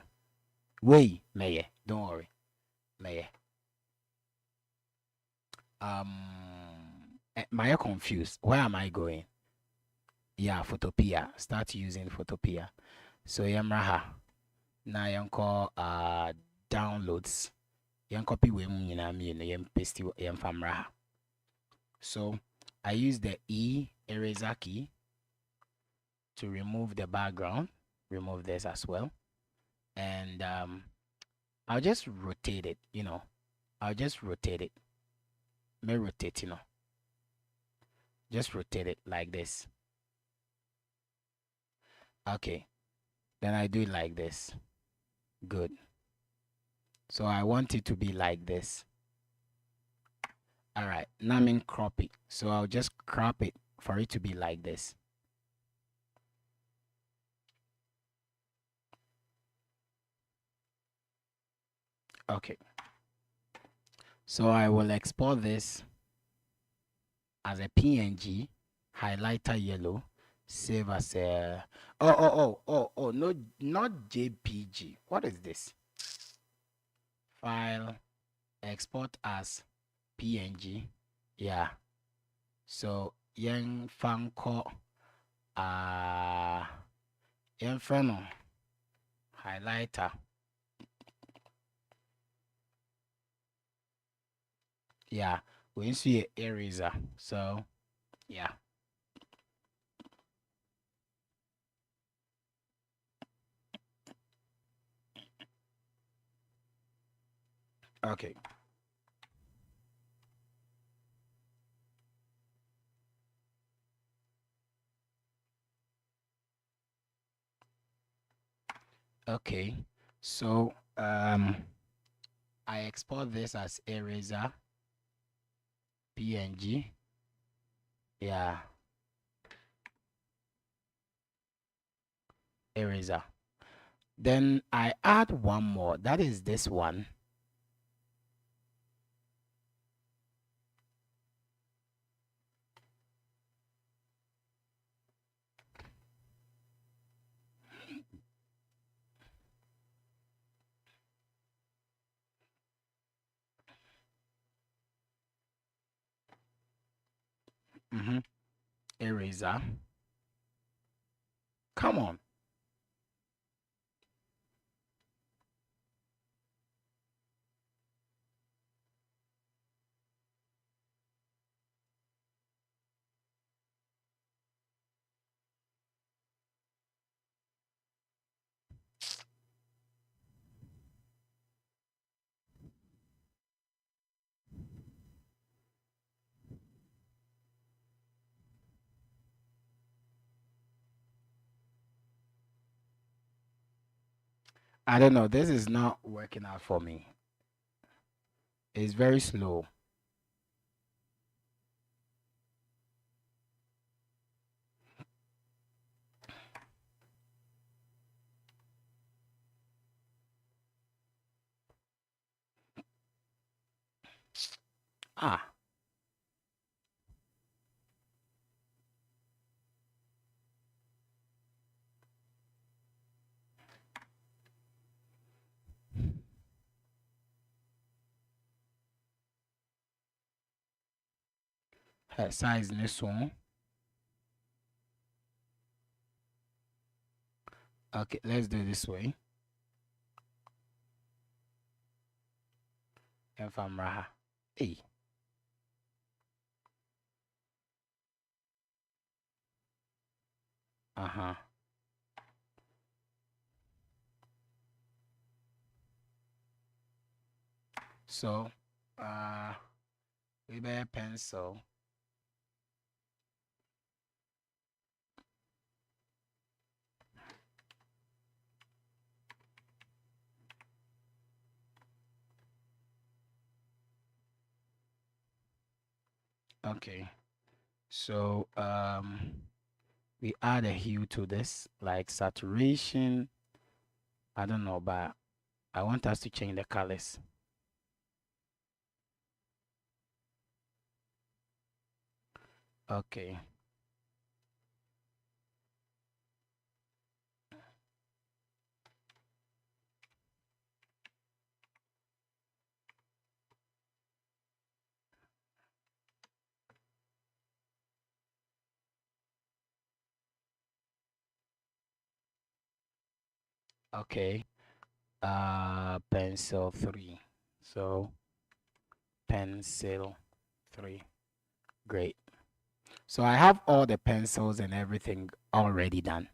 Wait, Mayor, don't worry, Mayor. Am I confused? Where am I going? Yeah, Photopia. Start using Photopia. So yamraha. Na yanko downloads. Yan copy we muna mi na yan paste yan famraha. So I use the E eraser key to remove the background. Remove this as well. And I'll just rotate it, I'll just rotate it. May rotate, Just rotate it like this. Okay. Then I do it like this. Good. So I want it to be like this. All right. Now I'm in crop it. So I'll just crop it for it to be like this. Okay. So I will export this as a PNG, highlighter yellow, save as a no, not JPG. What is this? File, export as PNG. Yeah. So yen fanko yen freno highlighter. Yeah, we see eraser. So yeah. Okay. Okay. So I export this as eraser PNG. Yeah. eraser. Then I add one more. That is this one. Eraser. Come on. I don't know. This is not working out for me. It's very slow. Ah, her size this one. Okay, let's do it this way. And from Raha. Hey. Uh-huh. So, we bear pencil. Okay. So, we add a hue to this, like saturation. I don't know, but I want us to change the colors. Okay. Okay. Pencil 3. So, pencil 3. Great. So I have all the pencils and everything already done.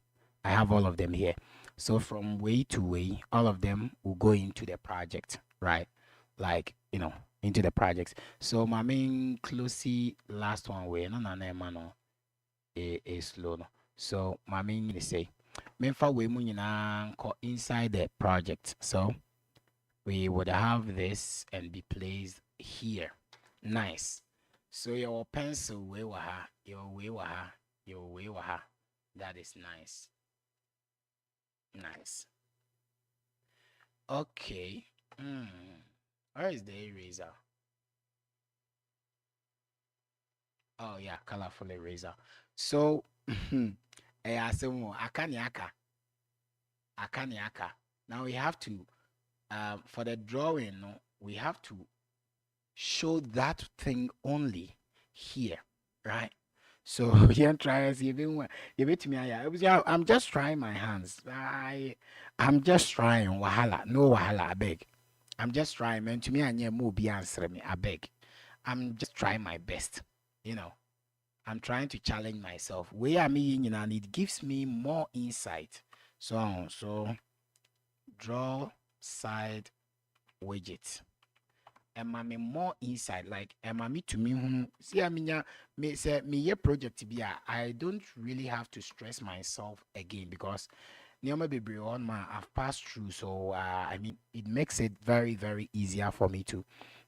I have all of them here. So from way to way, all of them will go into the project, right? Like, into the projects. So my main closely last one way, no, no, no, no, is slow. No. So my main is say, memfa we mu nyinaa nkɔ inside the project. So we would have this and be placed here. Nice. So your pencil way waha, your way waha, your way waha. That is nice. Nice. Okay. Where is the eraser? Oh yeah, colorful eraser. So akaniaka. Akaniaka. Now we have to for the drawing, no, we have to show that thing only here, right? So yeah, try as even give it to me. I'm just trying my hands. I'm just trying. Wahala, no wahala. I beg. I'm just trying, man. To me, I need more be answer me. I beg. I'm just trying my best. You know, I'm trying to challenge myself. Where I'm in, and it gives me more insight. So draw side widget. And me more inside, like me to me see me say me ye project be I don't really have to stress myself again because nearly be on my I've passed through. So I mean it makes it very, very easier for me to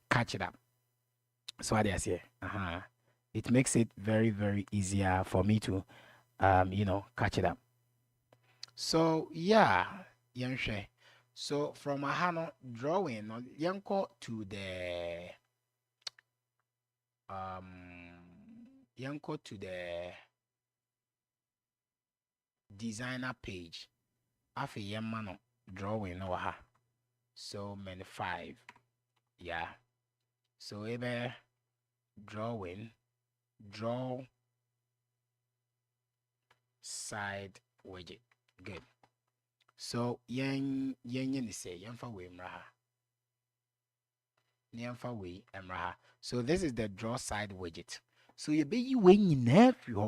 catch it up. So what I say, it makes it very, very easier for me to catch it up. So yeah, yɛnhwɛ. So from ahano drawing no yɛnkɔ to the yɛnkɔ to the designer page. Afei yɛmma no drawing no wɔ ha. So many 5. Yeah. So ebe drawing, draw side widget. Good. So yen ni say yemfa we mraha. Yemfa we mraha. So this is the draw side widget. So you be when you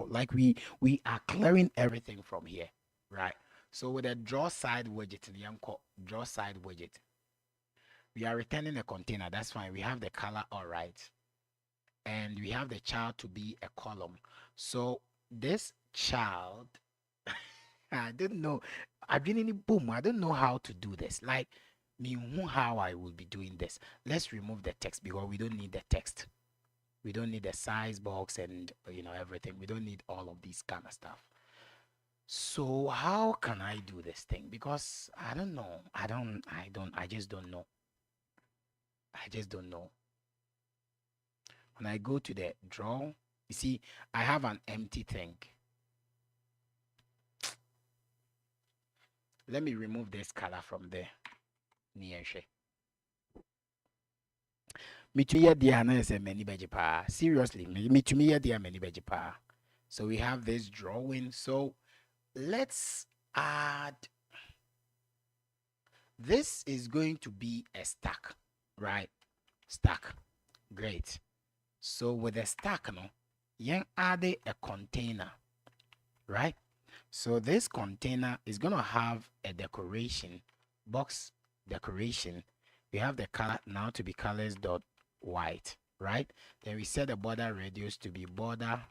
like we are clearing everything from here, right? So with the draw side widget, draw side widget, we are returning a container. That's fine. We have the color all right, and we have the child to be a column. So this child, I don't know. I've been in a boom. I don't know how to do this. Like me, how I will be doing this. Let's remove the text because we don't need the text. We don't need the size box and everything. We don't need all of these kind of stuff. So how can I do this thing? Because I don't know. I just don't know. I just don't know. When I go to the draw, you see, I have an empty thing. Let me remove this color from there. Seriously, so we have this drawing. So let's add. This is going to be a stack, right? Stack. Great. So with a stack, you add a container, right? So this container is going to have a decoration, box decoration. We have the color now to be colors dot white, right? Then we set the border radius to be border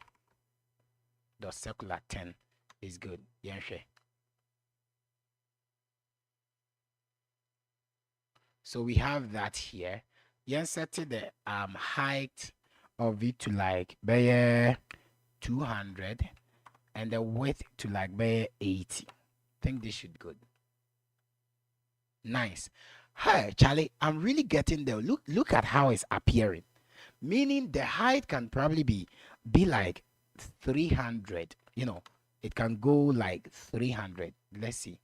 dot circular 10 is good. Yeah, sure. So we have that here. You set the height of it to like 200 and the width to like 80. I think this should be good. Nice. Hi, Charlie. I'm really getting there. Look at how it's appearing. Meaning the height can probably be like 300. It can go like 300. Let's see.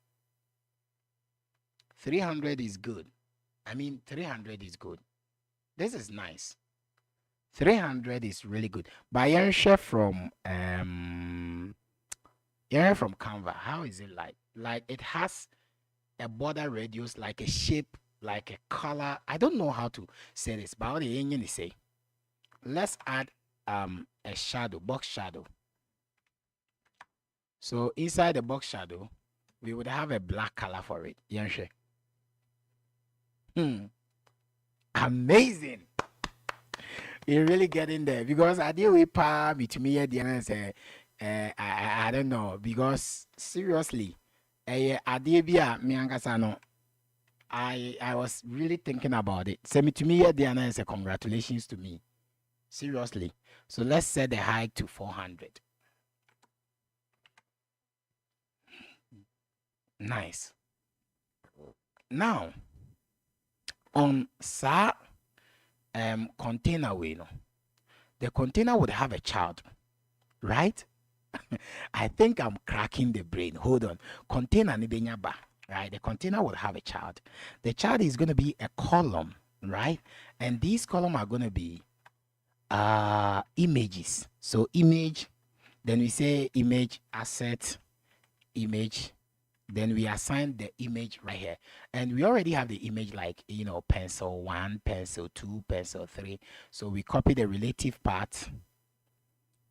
300 is good. 300 is good. This is nice. 300 is really good. But you're from Canva. How is it like? Like it has a border radius, like a shape, like a color. I don't know how to say this, but what the engine is say. Let's add a shadow, box shadow. So inside the box shadow, we would have a black color for it. Amazing. You're really getting there because I deal with power between me and say I don't know because seriously I was really thinking about it. Send me to me and say congratulations to me. Seriously. So let's set the height to 400. Nice. Now on container way, the container would have a child, right? I think I'm cracking the brain. Hold on. Container nibenyaba, right? The container would have a child. The child is going to be a column, right? And these columns are going to be images. So image, then we say image asset, image. Then we assign the image right here. And we already have the image like, pencil 1, pencil 2, pencil 3. So we copy the relative part.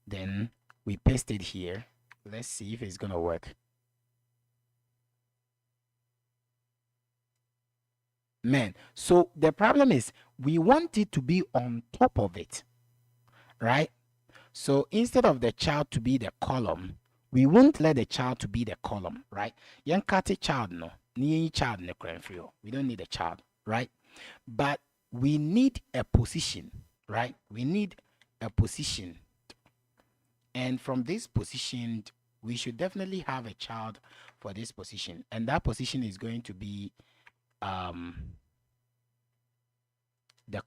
Then we paste it here. Let's see if it's going to work. Man, so the problem is we want it to be on top of it, right? So instead of the child to be the column, we won't let the child to be the column, right? Young cat child no, ni child ne we don't need a child, right? But we need a position, right? We need a position, and from this position, we should definitely have a child for this position, and that position is going to be the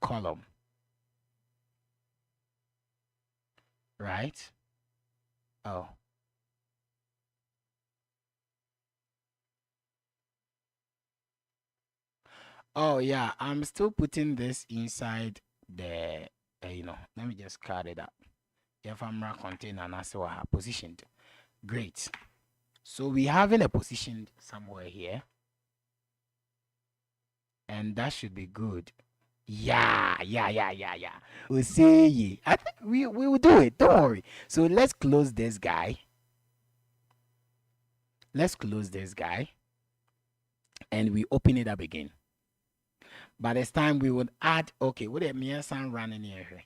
column, right? Oh yeah, I'm still putting this inside the let me just cut it up. If I'm container and I see what I positioned. Great. So we having a position somewhere here, and that should be good. Yeah. We'll see. I think we will do it. Don't worry. So let's close this guy. And we open it up again. By this time we would add, okay, what a mere sound running here.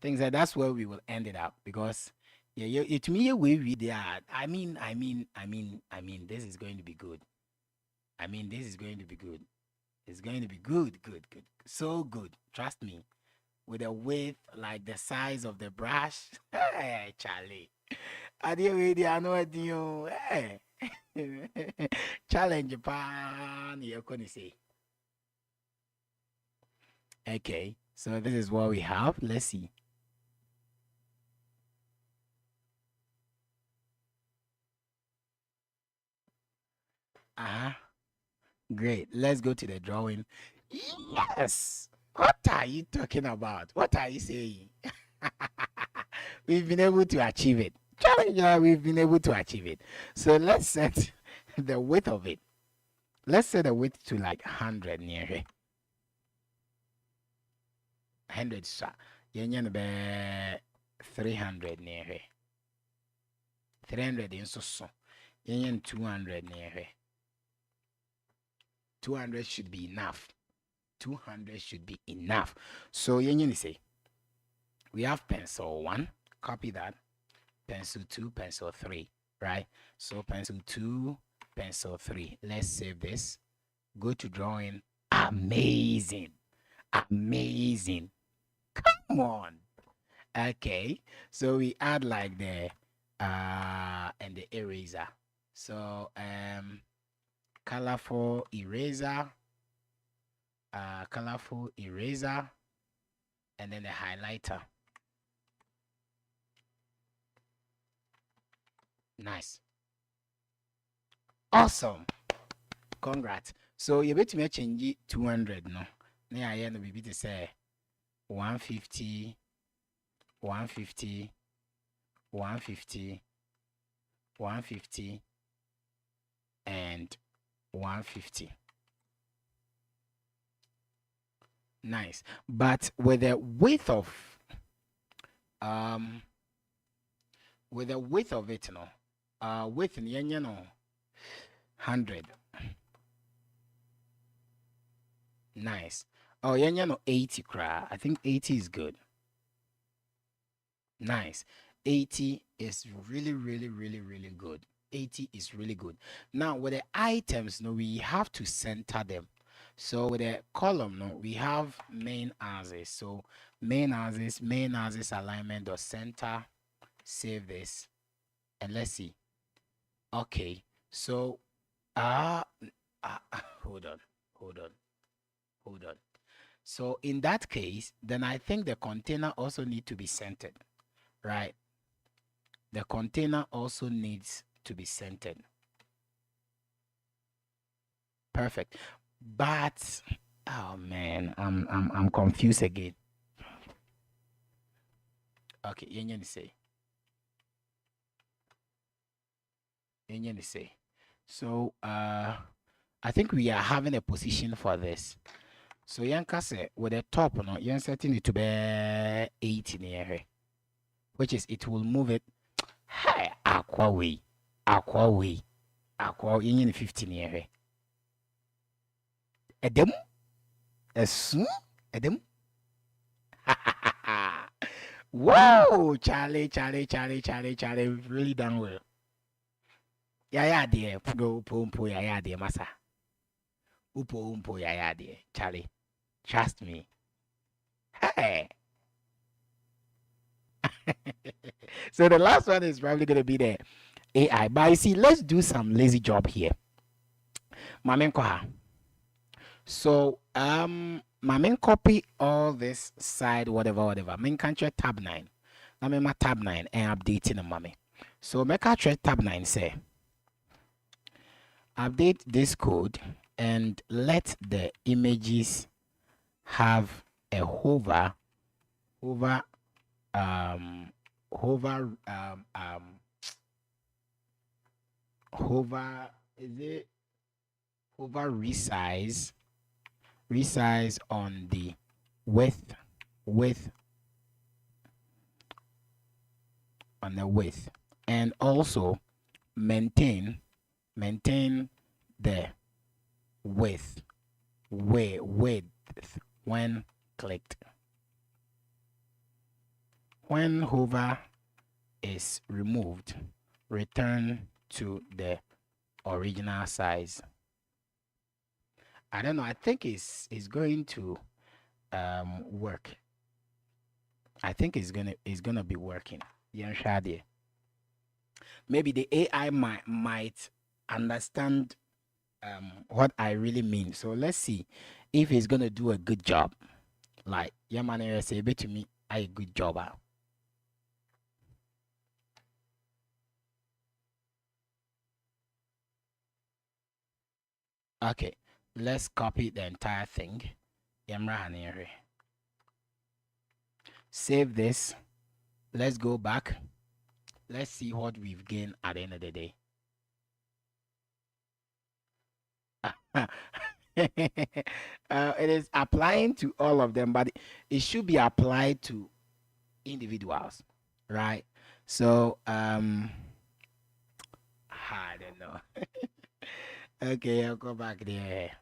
Things like that's where we will end it up, because yeah, it me we there. I mean, this is going to be good. This is going to be good. It's going to be good. So good. Trust me. With a width like the size of the brush. Hey, Charlie. I know what you. Hey. Challenge Japan. You're going to say. Okay. So this is what we have. Let's see. Great. Let's go to the drawing. Yes. What are you talking about? What are you saying? We've been able to achieve it. Challenger, we've been able to achieve it. So let's set the width of it. Let's set the width to like 100 near here. 100, sir. Yen be 300 near here. 300 in so. Yen 200 near here. 200 should be enough. 200 should be enough. So you say we have pencil 1, copy that. Pencil 2, pencil 3, right? So pencil 2, pencil 3. Let's save this. Go to drawing. Amazing. Come on. Okay. So we add like the and the eraser. So colorful eraser, and then the highlighter. Nice. Awesome. Congrats. So you bet me change 200 no. Now I no be to say 150, 150, 150, 150, and 150. Nice. But with the width of it, width in 100. Nice. Oh, 80 cra. I think 80 is good. Nice. 80 is really good. 80 is really good. Now with the items, we have to center them. So with the column, we have main axis. So main axis alignment or center. Save this, and let's see. Okay, so hold on. So in that case, then I think the container also need to be centered, right? The container also needs to be centered. Perfect. But oh man, I'm confused again. Okay, you say. So I think we are having a position for this. So Yanka say with the top, you're setting it to be 80 near here, which is it will move it. Hey, aqua way, in 15 near here. Edem, Edem. Wow, Charlie, we've really done well. Yeah, dear, Pompo, yeah, dear, massa. Upo, yeah, dear, Charlie. Trust me. Hey, So the last one is probably going to be the AI. But you see, let's do some lazy job here. Mamen Koha. So Mamen copy all this side, whatever. Main country tab 9. Na me ma tab 9 and updating the mommy. So make a tab 9 say update this code and let the images have a hover um hover hover is it hover resize on the width on the width, and also maintain the width when clicked. When hover is removed, return to the original size. I don't know. I think it's going to work. I think it's gonna be working. Yeah, Shadi. Maybe the AI might understand what I really mean. So let's see if it's gonna do a good job. Like, yeah, man, say bet to me, I a good job. Okay, let's copy the entire thing. Save this. Let's go back. Let's see what we've gained at the end of the day. It is applying to all of them, but it should be applied to individuals, right? So I don't know. Okay, I'll go back there.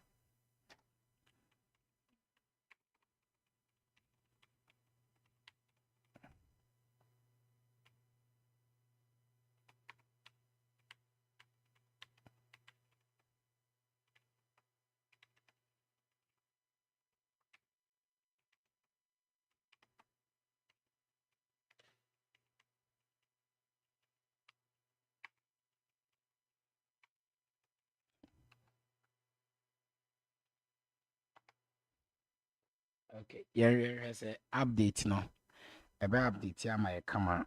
Okay, here has a update now. A better update here, my camera.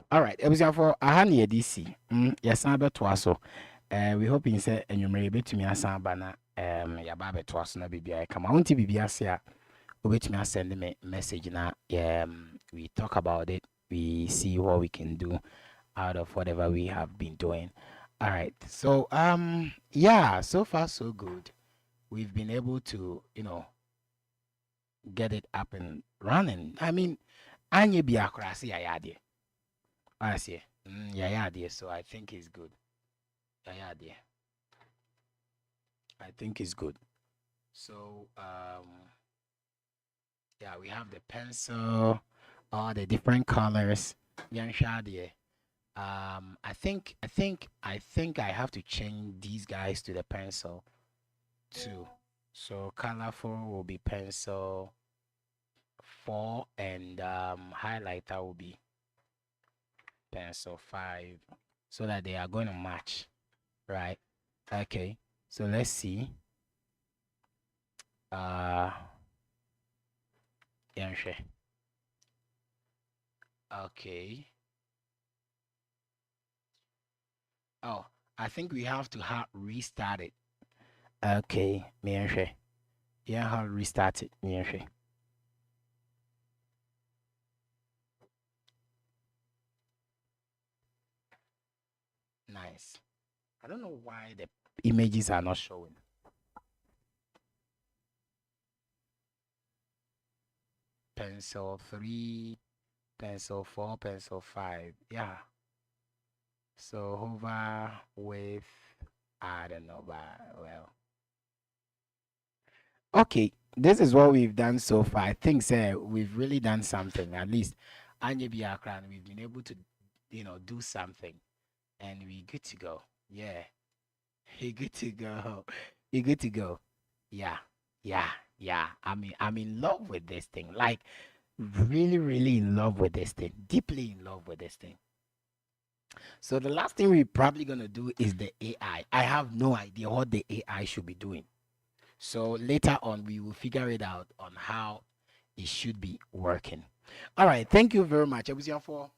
All right, it was for a honey DC. Yes, I bet was so. We hope in say and you may be to me as a banner. Ya babe twas na baby I come. I want to be asia. Wait me send me message now. We talk about it. We see what we can do out of whatever we have been doing. All right. So yeah, so far so good. We've been able to, get it up and running. I mean, anye bi akrasi ya yade. I see. Yeah, yade. So I think it's good. Yeah, yade. I think it's good. So yeah, we have the pencil, all the different colors. Yan shade. I think I have to change these guys to the pencil too. So colorful will be pencil 4 and highlighter will be pencil 5 so that they are going to match, right? Okay. So let's see. Yeah, sure. Okay. Oh, I think we have to restart it. Okay, me. Yeah, I'll restart it. Me. Nice. I don't know why the images are not showing. Pencil 3, pencil 4, pencil 5. Yeah. So hover with, I don't know, but well. Okay, this is what we've done so far. I think we've really done something. At least Anya Biakran, we've been able to, do something. And we good to go. Yeah. You good to go. You good to go. Yeah. Yeah. Yeah. I'm in love with this thing. Like really, really in love with this thing, deeply in love with this thing. So the last thing we're probably gonna do is the AI. I have no idea what the AI should be doing. So later on, we will figure it out on how it should be working. All right, thank you very much. For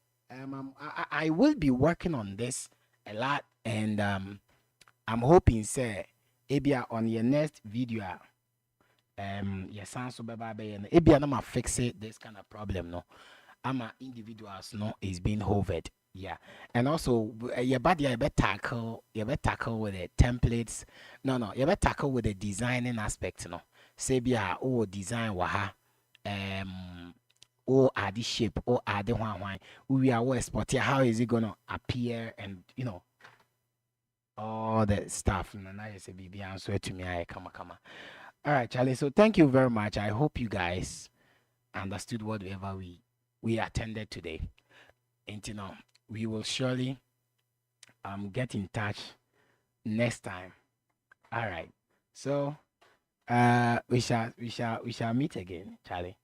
I will be working on this a lot, and I'm hoping, say, maybe on your next video, your sound so bye and maybe I'm fix it this kind of problem. No, I'm a individuals. No, is being hovered. Yeah, and also your body, you better tackle with the templates. No, you better tackle with the designing aspect. No, say be a design waha, or add the shape or add the one we are well spot here. How is it gonna appear, and all the stuff. And I say baby answer to me. I come. All right, Charlie. So thank you very much. I hope you guys understood whatever we attended today. And we will surely get in touch next time. All right. So we shall meet again, Charlie.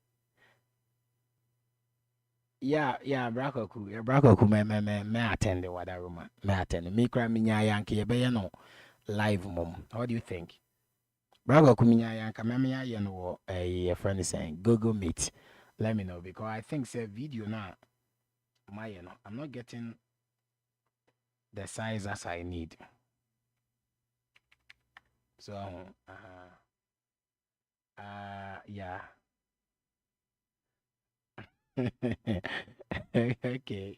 Yeah, Brakoku me attend the water room. Me attend. Me cry me nya yanke be no live mom. What do you think? Brakoku me nya yanka me ya no a friend is saying Google Meet. Let me know because I think say video now my I'm not getting the size as I need. So yeah. Okay.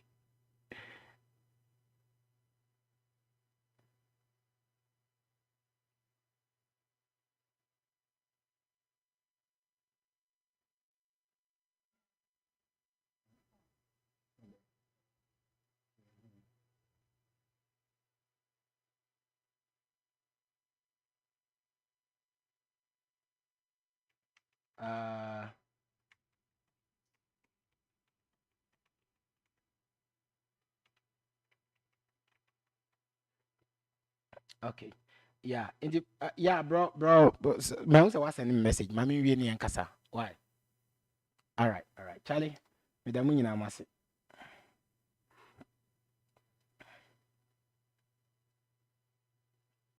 Uh okay. Yeah, yeah, bro. My house was sending message. Mami we ni ankasa. Why? All right. Charlie. Me da mu nyina mase.